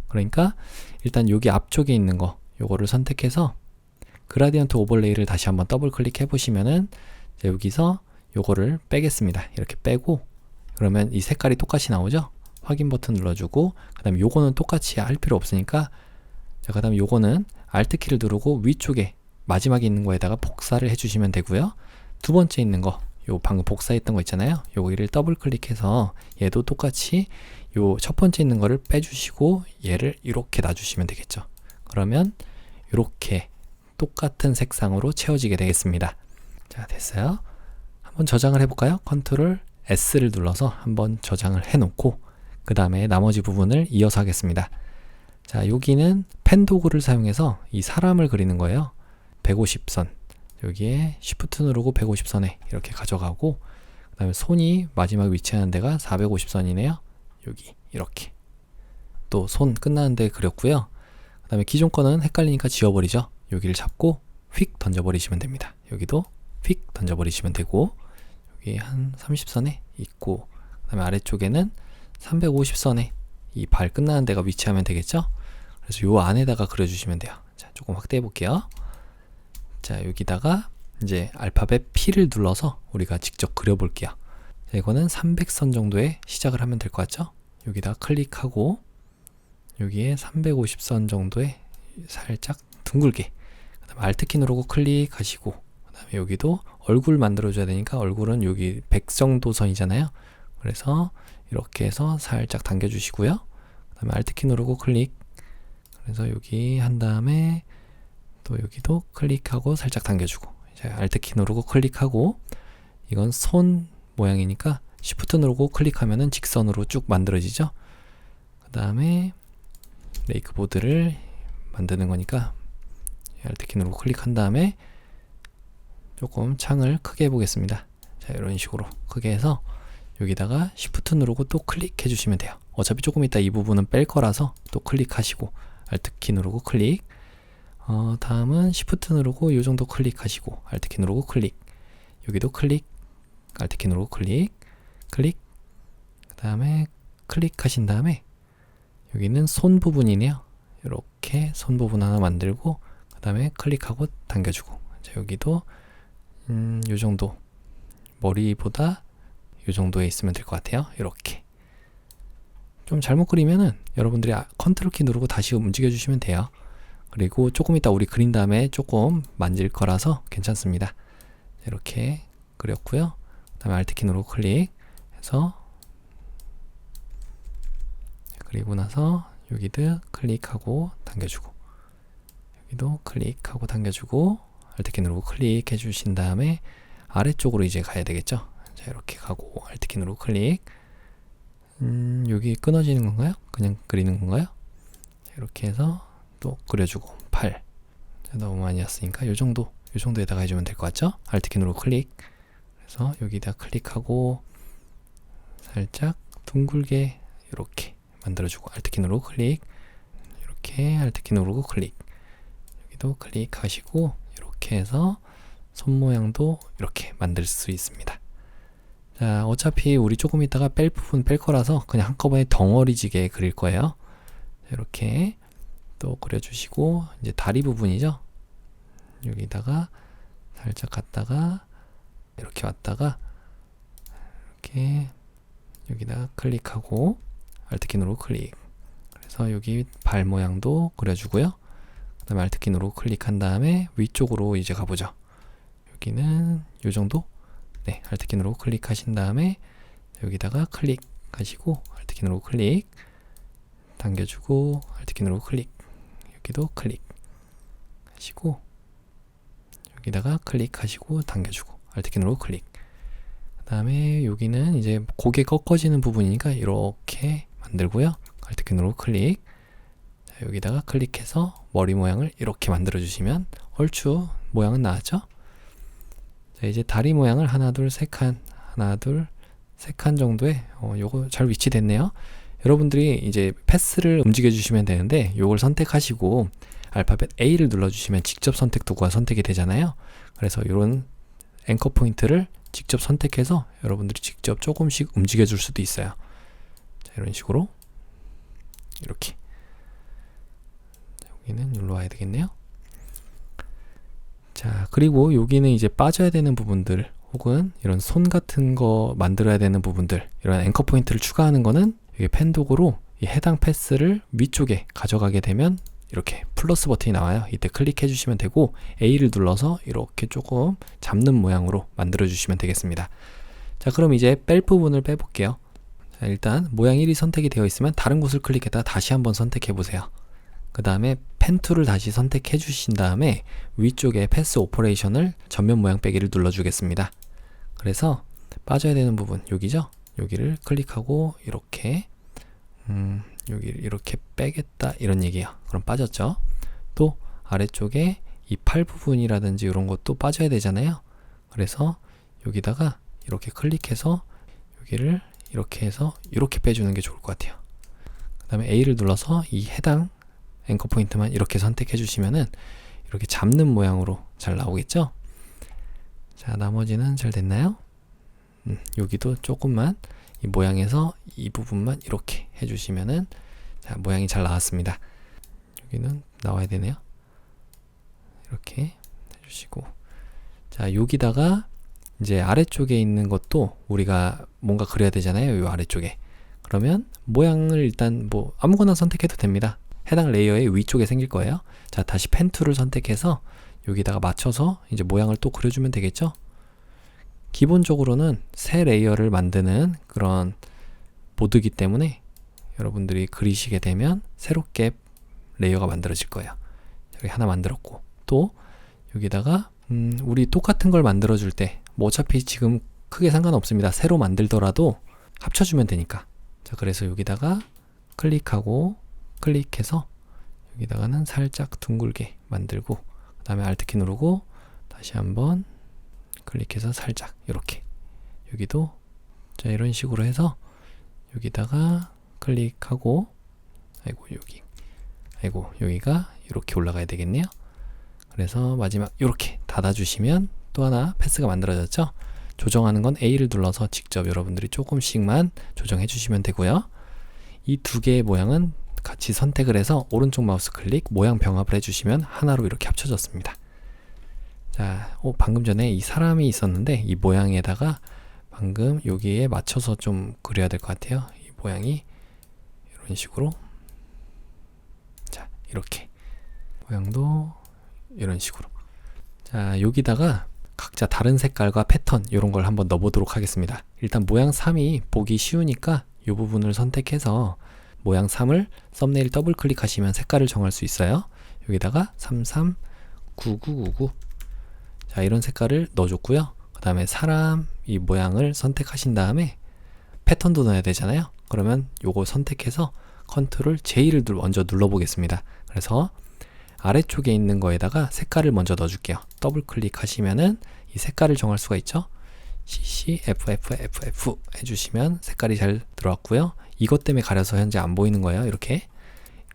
그러니까 일단 여기 앞쪽에 있는 거 요거를 선택해서 그라디언트 오버레이를 다시 한번 더블 클릭해 보시면은 여기서 요거를 빼겠습니다. 이렇게 빼고 그러면 이 색깔이 똑같이 나오죠. 확인 버튼 눌러주고 그 다음에 요거는 똑같이 할 필요 없으니까 그 다음에 요거는 Alt키를 누르고 위쪽에 마지막에 있는 거에다가 복사를 해주시면 되고요. 두 번째 있는 거 요 방금 복사했던 거 있잖아요. 요거를 더블 클릭해서 얘도 똑같이 요 첫 번째 있는 거를 빼주시고 얘를 이렇게 놔주시면 되겠죠. 그러면 이렇게 똑같은 색상으로 채워지게 되겠습니다. 자, 됐어요. 한번 저장을 해볼까요? 컨트롤 S를 눌러서 한번 저장을 해놓고 그 다음에 나머지 부분을 이어서 하겠습니다. 자, 여기는 펜 도구를 사용해서 이 사람을 그리는 거예요. 150선 여기에 Shift 누르고 150선에 이렇게 가져가고 그 다음에 손이 마지막 위치하는 데가 450선이네요. 여기 이렇게 또 손 끝나는 데 그렸고요. 그 다음에 기존 거는 헷갈리니까 지워버리죠. 여기를 잡고 휙 던져버리시면 됩니다. 여기도 휙 던져버리시면 되고 여기 한 30선에 있고 그 다음에 아래쪽에는 350선에 이 발 끝나는 데가 위치하면 되겠죠. 그래서 요 안에다가 그려주시면 돼요. 자, 조금 확대해 볼게요. 자, 여기다가 이제 알파벳 P를 눌러서 우리가 직접 그려볼게요. 자, 이거는 300선 정도에 시작을 하면 될 것 같죠? 여기다 클릭하고 여기에 350선 정도에 살짝 둥글게 그 다음에 Alt키 누르고 클릭하시고 그 다음에 여기도 얼굴 만들어줘야 되니까 얼굴은 여기 100 정도 선이잖아요. 그래서 이렇게 해서 살짝 당겨주시고요. 그 다음에 Alt키 누르고 클릭 그래서 여기 한 다음에 또 여기도 클릭하고 살짝 당겨주고 이제 Alt키 누르고 클릭하고 이건 손 모양이니까 Shift 누르고 클릭하면은 직선으로 쭉 만들어지죠. 그 다음에 메이크보드를 만드는 거니까 Alt키 누르고 클릭한 다음에 조금 창을 크게 해보겠습니다. 자, 이런 식으로 크게 해서 여기다가 Shift 누르고 또 클릭해 주시면 돼요. 어차피 조금 이따 이 부분은 뺄 거라서 또 클릭하시고 Alt키 누르고 클릭 다음은 Shift 누르고 이 정도 클릭하시고 Alt키 누르고 클릭 여기도 클릭 Alt키 누르고 클릭 클릭 그 다음에 클릭하신 다음에 여기는 손 부분이네요. 이렇게 손 부분 하나 만들고 그 다음에 클릭하고 당겨주고 자, 여기도 요 정도 머리보다 요 정도에 있으면 될 것 같아요. 이렇게 좀 잘못 그리면은 여러분들이 컨트롤 키 누르고 다시 움직여 주시면 돼요. 그리고 조금 이따 우리 그린 다음에 조금 만질 거라서 괜찮습니다. 이렇게 그렸고요. 그 다음에 Alt키 누르고 클릭해서 그리고 나서 여기도 클릭하고 당겨주고 여기도 클릭하고 당겨주고 Alt키 누르고 클릭해 주신 다음에 아래쪽으로 이제 가야 되겠죠. 자, 이렇게 가고 Alt키 누르고 클릭 여기 끊어지는 건가요? 그냥 그리는 건가요? 자, 이렇게 해서 또 그려주고 팔 자, 너무 많이 왔으니까 요 정도에다가 해주면 될 것 같죠? Alt키 누르고 클릭 그래서 여기다 클릭하고 살짝 둥글게 이렇게 만들어주고 Alt키 누르고 클릭 이렇게 Alt키 누르고 클릭 여기도 클릭하시고 이렇게 해서 손 모양도 이렇게 만들 수 있습니다. 자, 어차피 우리 조금 있다가 뺄 부분 뺄 거라서 그냥 한꺼번에 덩어리지게 그릴 거예요. 자, 이렇게 또 그려주시고 이제 다리 부분이죠. 여기다가 살짝 갔다가 이렇게 왔다가 이렇게 여기다 클릭하고 Alt키 누르고 클릭 그래서 여기 발 모양도 그려주고요. 그 다음에 Alt키 누르고 클릭한 다음에 위쪽으로 이제 가보죠. 여기는 요 정도? 네, Alt키 누르고 클릭하신 다음에 여기다가 클릭하시고 Alt키 누르고 클릭 당겨주고 Alt키 누르고 클릭 여기도 클릭 하시고 여기다가 클릭하시고 당겨주고 Alt키 누르고 클릭 그 다음에 여기는 이제 고개 꺾어지는 부분이니까 이렇게 만들고요. Alt키 누르고 클릭 자, 여기다가 클릭해서 머리 모양을 이렇게 만들어 주시면 얼추 모양은 나왔죠. 자, 이제 다리 모양을 하나 둘 세 칸 하나 둘 세 칸 정도에 요거 잘 위치됐네요. 여러분들이 이제 패스를 움직여 주시면 되는데 요걸 선택하시고 알파벳 A를 눌러주시면 직접 선택 도구가 선택이 되잖아요. 그래서 이런 앵커 포인트를 직접 선택해서 여러분들이 직접 조금씩 움직여 줄 수도 있어요. 자, 이런 식으로 이렇게 여기는 여기로 와야 되겠네요. 자, 그리고 여기는 이제 빠져야 되는 부분들 혹은 이런 손 같은 거 만들어야 되는 부분들, 이런 앵커 포인트를 추가하는 거는 이게 펜 도구로 이 해당 패스를 위쪽에 가져가게 되면 이렇게 플러스 버튼이 나와요. 이때 클릭해 주시면 되고 A를 눌러서 이렇게 조금 잡는 모양으로 만들어 주시면 되겠습니다. 자, 그럼 이제 뺄 부분을 빼볼게요. 자, 일단 모양 1이 선택이 되어 있으면 다른 곳을 클릭했다가 다시 한번 선택해 보세요. 그 다음에 펜 툴을 다시 선택해 주신 다음에 위쪽에 패스 오퍼레이션을 전면 모양 빼기를 눌러 주겠습니다. 그래서 빠져야 되는 부분 여기죠? 여기를 클릭하고 이렇게 여기를 이렇게 빼겠다 이런 얘기예요. 그럼 빠졌죠? 또 아래쪽에 이 팔 부분이라든지 이런 것도 빠져야 되잖아요. 그래서 여기다가 이렇게 클릭해서 여기를 이렇게 해서 이렇게 빼주는 게 좋을 것 같아요. 그 다음에 A를 눌러서 이 해당 앵커 포인트만 이렇게 선택해 주시면은 이렇게 잡는 모양으로 잘 나오겠죠? 자, 나머지는 잘 됐나요? 여기도 조금만 이 모양에서 이 부분만 이렇게 해주시면은 자, 모양이 잘 나왔습니다. 여기는 나와야 되네요. 이렇게 해주시고, 자, 여기다가 이제 아래쪽에 있는 것도 우리가 뭔가 그려야 되잖아요. 이 아래쪽에. 그러면 모양을 일단 뭐 아무거나 선택해도 됩니다. 해당 레이어의 위쪽에 생길 거예요. 자, 다시 펜 툴을 선택해서 여기다가 맞춰서 이제 모양을 또 그려주면 되겠죠? 기본적으로는 새 레이어를 만드는 그런 모드이기 때문에 여러분들이 그리시게 되면 새롭게 레이어가 만들어질 거예요. 여기 하나 만들었고, 또 여기다가 우리 똑같은 걸 만들어 줄 때 뭐 어차피 지금 크게 상관없습니다. 새로 만들더라도 합쳐주면 되니까. 자, 그래서 여기다가 클릭해서 여기다가는 살짝 둥글게 만들고, 그 다음에 Alt키 누르고 다시 한번 클릭해서 살짝 이렇게, 여기도 자 이런 식으로 해서 여기다가 클릭하고, 여기가 이렇게 올라가야 되겠네요. 그래서 마지막 이렇게 닫아주시면 또 하나 패스가 만들어졌죠. 조정하는 건 A를 눌러서 직접 여러분들이 조금씩만 조정해 주시면 되고요. 이 두 개의 모양은 같이 선택을 해서 오른쪽 마우스 클릭 모양 병합을 해주시면 하나로 이렇게 합쳐졌습니다. 자, 방금 전에 이 사람이 있었는데 이 모양에다가 방금 여기에 맞춰서 좀 그려야 될 것 같아요. 이 모양이 이런 식으로, 자, 이렇게 모양도 이런 식으로. 자, 여기다가 각자 다른 색깔과 패턴 이런 걸 한번 넣어보도록 하겠습니다. 일단 모양 3이 보기 쉬우니까 이 부분을 선택해서 모양 3을 썸네일 더블 클릭하시면 색깔을 정할 수 있어요. 여기다가 339999, 자, 이런 색깔을 넣어줬고요. 그 다음에 사람 이 모양을 선택하신 다음에 패턴도 넣어야 되잖아요. 그러면 요거 선택해서 컨트롤 J를 먼저 눌러보겠습니다. 그래서 아래쪽에 있는 거에다가 색깔을 먼저 넣어줄게요. 더블 클릭하시면은 이 색깔을 정할 수가 있죠. CC FFFF 해주시면 색깔이 잘 들어왔고요. 이것 때문에 가려서 현재 안 보이는 거예요. 이렇게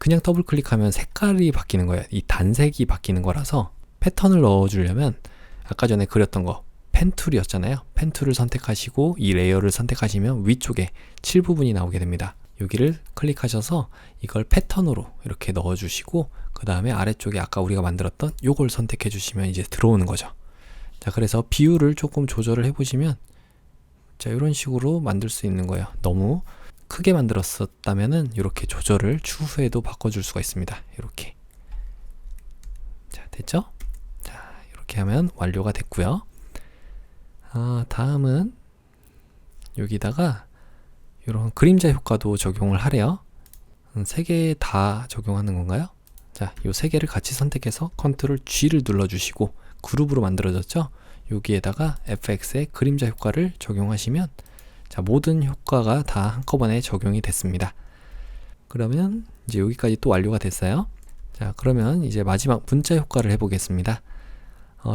그냥 더블 클릭하면 색깔이 바뀌는 거예요. 이 단색이 바뀌는 거라서 패턴을 넣어주려면 아까 전에 그렸던 거 펜 툴이었잖아요. 펜 툴을 선택하시고 이 레이어를 선택하시면 위쪽에 7 부분이 나오게 됩니다. 여기를 클릭하셔서 이걸 패턴으로 이렇게 넣어주시고, 그 다음에 아래쪽에 아까 우리가 만들었던 요걸 선택해 주시면 이제 들어오는 거죠. 자, 그래서 비율을 조금 조절을 해보시면 자, 이런 식으로 만들 수 있는 거예요. 너무 크게 만들었었다면은 이렇게 조절을 추후에도 바꿔줄 수가 있습니다. 이렇게. 자, 됐죠? 자, 이렇게 하면 완료가 됐고요. 다음은 여기다가 이런 그림자 효과도 적용을 하래요. 3개 다 적용하는 건가요? 자, 요 3개를 같이 선택해서 컨트롤 G를 눌러주시고 그룹으로 만들어졌죠? 여기에다가 FX의 그림자 효과를 적용하시면 자, 모든 효과가 다 한꺼번에 적용이 됐습니다. 그러면 이제 여기까지 또 완료가 됐어요. 자, 그러면 이제 마지막 문자 효과를 해보겠습니다.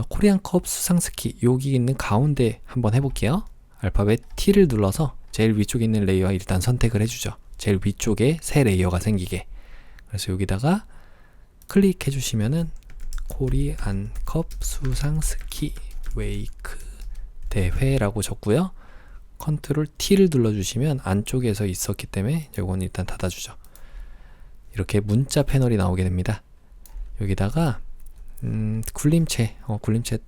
코리안 컵 수상 스키 여기 있는 가운데 한번 해볼게요. 알파벳 T를 눌러서 제일 위쪽에 있는 레이어 일단 선택을 해주죠. 제일 위쪽에 새 레이어가 생기게. 그래서 여기다가 클릭해 주시면은 코리안컵 수상 스키 웨이크 대회라고 적고요. 컨트롤 T를 눌러주시면 안쪽에서 있었기 때문에 이건 일단 닫아주죠. 이렇게 문자 패널이 나오게 됩니다. 여기다가 굴림체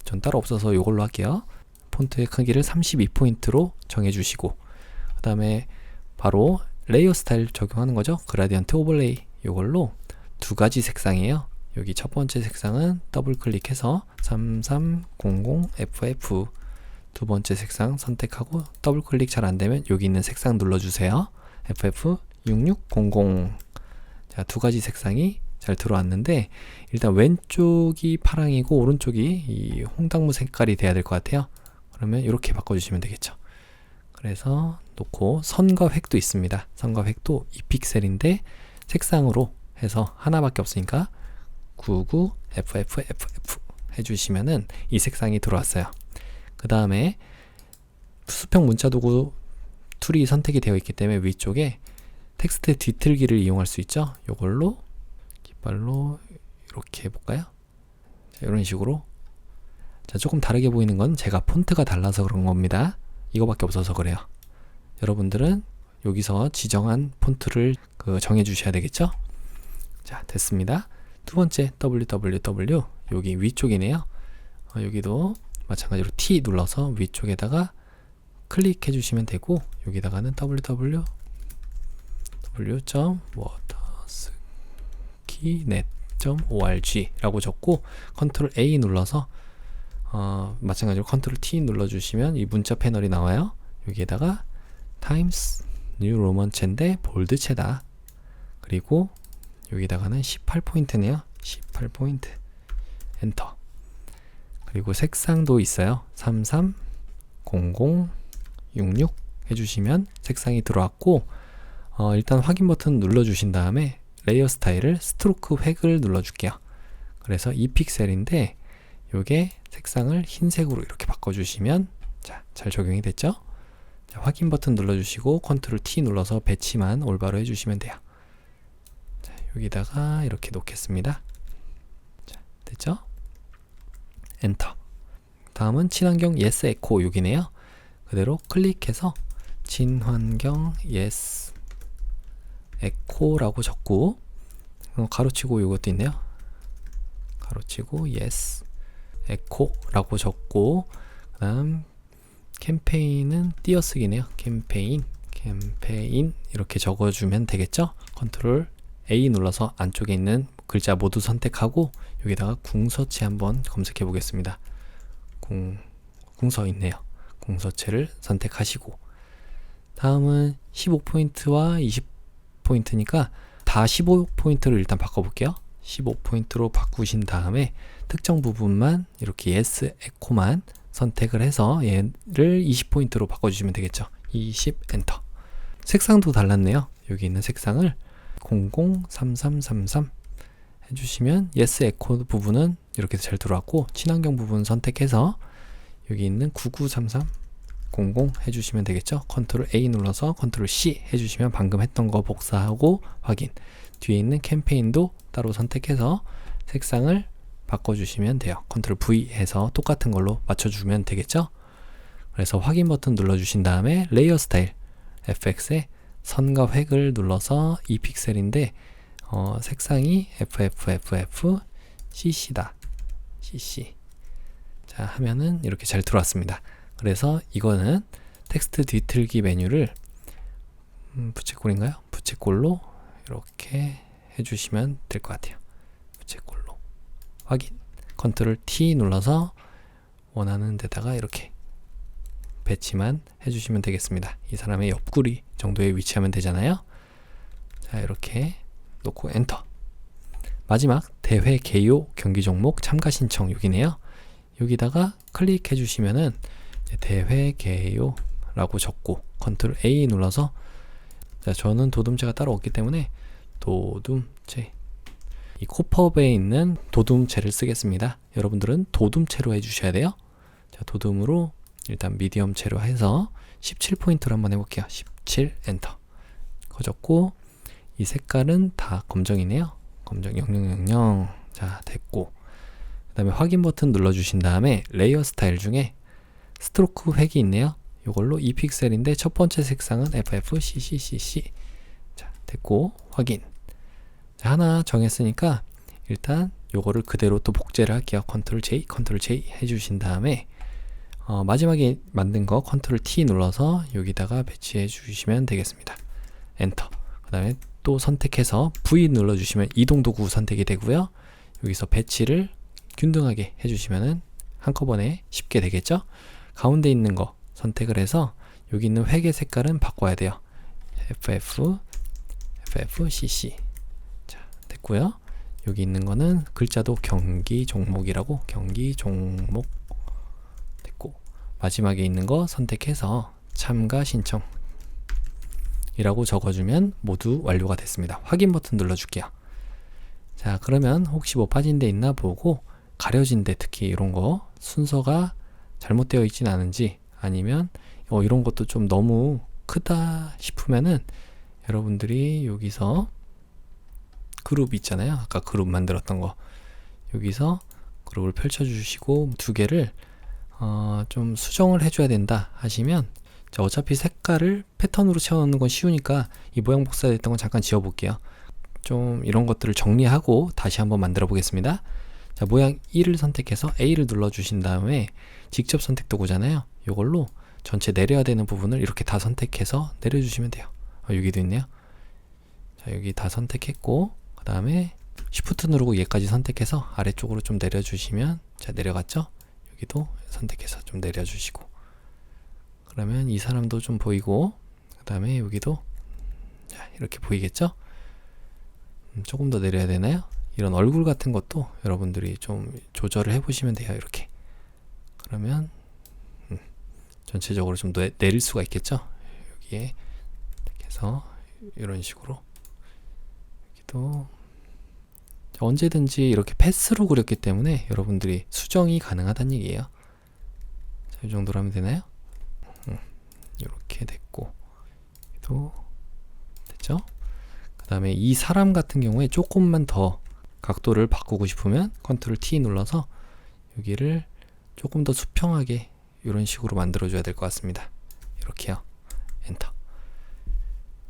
전 따로 없어서 이걸로 할게요. 폰트의 크기를 32포인트로 정해주시고, 그 다음에 바로 레이어 스타일 적용하는 거죠. 그라디언트 오버레이, 이걸로 두 가지 색상이에요. 여기 첫 번째 색상은 더블 클릭해서 3300FF, 두 번째 색상 선택하고 더블 클릭 잘 안되면 여기 있는 색상 눌러주세요. FF6600. 자, 두 가지 색상이 잘 들어왔는데, 일단 왼쪽이 파랑이고 오른쪽이 이 홍당무 색깔이 돼야 될 것 같아요. 그러면 이렇게 바꿔주시면 되겠죠. 그래서 놓고 선과 획도 있습니다. 선과 획도 2픽셀인데 색상으로 해서 하나밖에 없으니까 99FFFF 해주시면은 이 색상이 들어왔어요. 그 다음에 수평 문자 도구 툴이 선택이 되어 있기 때문에 위쪽에 텍스트 뒤틀기를 이용할 수 있죠. 이걸로 깃발로 이렇게 해볼까요? 자, 이런 식으로. 자, 조금 다르게 보이는 건 제가 폰트가 달라서 그런 겁니다. 이거밖에 없어서 그래요. 여러분들은 여기서 지정한 폰트를 정해 주셔야 되겠죠? 자, 됐습니다. 두 번째 www, 여기 위쪽이네요. 여기도 마찬가지로 T 눌러서 위쪽에다가 클릭해 주시면 되고, 여기다가는 www.waterskinet.org 라고 적고 컨트롤 A 눌러서 마찬가지로 컨트롤 T 눌러주시면 이 문자 패널이 나와요. 여기에다가 타임스 뉴 로먼체인데 볼드체다. 그리고 여기다가는 18포인트네요. 18포인트 엔터. 그리고 색상도 있어요. 330066 해주시면 색상이 들어왔고, 일단 확인 버튼 눌러주신 다음에 레이어 스타일을 스트로크 획을 눌러줄게요. 그래서 2픽셀인데 요게 색상을 흰색으로 이렇게 바꿔주시면, 자, 잘 적용이 됐죠? 자, 확인 버튼 눌러주시고 컨트롤 T 눌러서 배치만 올바로 해주시면 돼요. 자, 여기다가 이렇게 놓겠습니다. 자, 됐죠? 엔터. 다음은 친환경 yes echo 여기네요. 그대로 클릭해서 친환경 yes echo라고 적고, 가로치고 이것도 있네요. 가로치고 yes echo라고 적고, 그 다음 캠페인은 띄어쓰기네요. 캠페인 이렇게 적어주면 되겠죠. 컨트롤 A 눌러서 안쪽에 있는 글자 모두 선택하고 여기다가 궁서체 한번 검색해 보겠습니다. 궁서 있네요. 궁서체를 선택하시고, 다음은 15포인트와 20포인트니까 다 15포인트로 일단 바꿔볼게요. 15포인트로 바꾸신 다음에 특정 부분만 이렇게 yes echo만 선택을 해서 얘를 20포인트로 바꿔주시면 되겠죠. 20 엔터. 색상도 달랐네요. 여기 있는 색상을 003333 해주시면 yes echo 부분은 이렇게 잘 들어왔고, 친환경 부분 선택해서 여기 있는 993300 해주시면 되겠죠. 컨트롤 A 눌러서 컨트롤 C 해주시면 방금 했던 거 복사하고 확인. 뒤에 있는 캠페인도 따로 선택해서 색상을 바꿔주시면 돼요. 컨트롤 V 해서 똑같은 걸로 맞춰주면 되겠죠. 그래서 확인 버튼 눌러주신 다음에 레이어 스타일 FX에 선과 획을 눌러서 2픽셀인데 색상이 FFFF CC다. CC. 자, 하면은 이렇게 잘 들어왔습니다. 그래서 이거는 텍스트 뒤틀기 메뉴를 부채꼴인가요? 부채꼴로 이렇게 해주시면 될 것 같아요. 부채꼴로 확인. 컨트롤 T 눌러서 원하는 데다가 이렇게 배치만 해주시면 되겠습니다. 이 사람의 옆구리 정도에 위치하면 되잖아요. 자, 이렇게 놓고 엔터. 마지막 대회 개요 경기 종목 참가 신청 여기네요. 여기다가 클릭해 주시면은 대회 개요 라고 적고 컨트롤 A 눌러서, 자, 저는 도둠체가 따로 없기 때문에 도둠체, 이 코퍼브에 있는 도둠체를 쓰겠습니다. 여러분들은 도둠체로 해주셔야 돼요. 자, 도둠으로 일단 미디엄체로 해서 17포인트로 한번 해볼게요. 17 엔터. 커졌고 이 색깔은 다 검정이네요. 검정 0000. 자, 됐고 그 다음에 확인 버튼 눌러주신 다음에 레이어 스타일 중에 스트로크 획이 있네요. 이걸로 2픽셀인데 첫 번째 색상은 FFCCCC. 자, 됐고 확인. 자, 하나 정했으니까 일단 요거를 그대로 또 복제를 할게요. 컨트롤 J, 컨트롤 J 해주신 다음에 마지막에 만든 거 컨트롤 T 눌러서 여기다가 배치해 주시면 되겠습니다. 엔터. 그 다음에 또 선택해서 V 눌러주시면 이동 도구 선택이 되고요. 여기서 배치를 균등하게 해주시면은 한꺼번에 쉽게 되겠죠. 가운데 있는 거 선택을 해서 여기 있는 획의 색깔은 바꿔야 돼요. FFCC. 자, 됐고요. 여기 있는 거는 글자도 경기 종목이라고, 경기 종목. 됐고 마지막에 있는 거 선택해서 참가 신청 이라고 적어주면 모두 완료가 됐습니다. 확인 버튼 눌러줄게요. 자, 그러면 혹시 뭐 빠진 데 있나 보고 가려진 데, 특히 이런 거 순서가 잘못되어 있진 않은지, 아니면 이런 것도 좀 너무 크다 싶으면은 여러분들이 여기서 그룹 있잖아요. 아까 그룹 만들었던 거, 여기서 그룹을 펼쳐 주시고 두 개를 좀 수정을 해줘야 된다 하시면, 자, 어차피 색깔을 패턴으로 채워넣는 건 쉬우니까 이 모양 복사됐던 건 잠깐 지워볼게요. 좀 이런 것들을 정리하고 다시 한번 만들어 보겠습니다. 자, 모양 1을 선택해서 A를 눌러 주신 다음에 직접 선택 도구잖아요. 이걸로 전체 내려야 되는 부분을 이렇게 다 선택해서 내려주시면 돼요. 여기도 있네요. 자, 여기 다 선택했고 그 다음에 Shift 누르고 얘까지 선택해서 아래쪽으로 좀 내려주시면, 자, 내려갔죠? 여기도 선택해서 좀 내려주시고, 그러면 이 사람도 좀 보이고, 그 다음에 여기도, 자, 이렇게 보이겠죠? 조금 더 내려야 되나요? 이런 얼굴 같은 것도 여러분들이 좀 조절을 해 보시면 돼요. 이렇게. 그러면 전체적으로 좀 내릴 수가 있겠죠? 여기에 이렇게 해서 이런 식으로, 여기도 언제든지 이렇게 패스로 그렸기 때문에 여러분들이 수정이 가능하다는 얘기예요. 자, 이 정도로 하면 되나요? 이렇게 됐고, 또 됐죠? 그 다음에 이 사람 같은 경우에 조금만 더 각도를 바꾸고 싶으면 컨트롤 T 눌러서 여기를 조금 더 수평하게 이런 식으로 만들어 줘야 될 것 같습니다. 이렇게요. 엔터.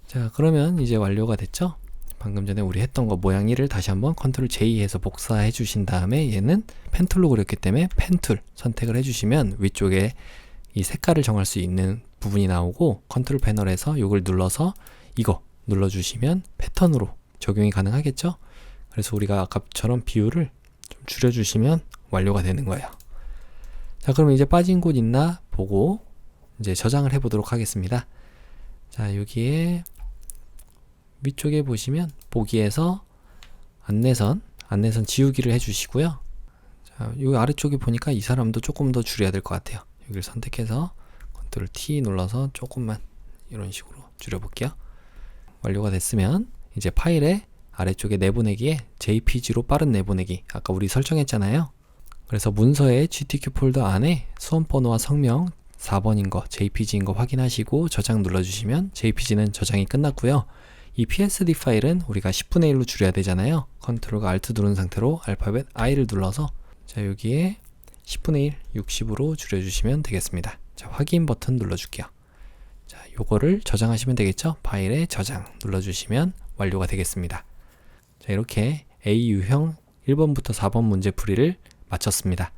자, 그러면 이제 완료가 됐죠? 방금 전에 우리 했던 거 모양 1을 다시 한번 컨트롤 J 해서 복사해 주신 다음에, 얘는 펜툴로 그렸기 때문에 펜툴 선택을 해 주시면 위쪽에 이 색깔을 정할 수 있는 부분이 나오고, 컨트롤 패널에서 이걸 눌러서 이거 눌러주시면 패턴으로 적용이 가능하겠죠? 그래서 우리가 아까처럼 비율을 좀 줄여주시면 완료가 되는 거예요. 자, 그럼 이제 빠진 곳 있나 보고 이제 저장을 해 보도록 하겠습니다. 자, 여기에 위쪽에 보시면 보기에서 안내선 지우기를 해 주시고요. 자, 여기 아래쪽에 보니까 이 사람도 조금 더 줄여야 될 것 같아요. 여기를 선택해서 컨트롤 T 눌러서 조금만 이런 식으로 줄여볼게요. 완료가 됐으면 이제 파일의 아래쪽에 내보내기에 JPG로 빠른 내보내기, 아까 우리 설정했잖아요. 그래서 문서의 GTK 폴더 안에 수험번호와 성명 4번인 거, JPG인 거 확인하시고 저장 눌러주시면 JPG는 저장이 끝났고요. 이 PSD 파일은 우리가 10분의 1로 줄여야 되잖아요. 컨트롤과 Alt 누른 상태로 알파벳 I를 눌러서, 자, 여기에 10분의 1, 60으로 줄여주시면 되겠습니다. 자, 확인 버튼 눌러줄게요. 자, 요거를 저장하시면 되겠죠? 파일에 저장 눌러주시면 완료가 되겠습니다. 자, 이렇게 A 유형 1번부터 4번 문제 풀이를 마쳤습니다.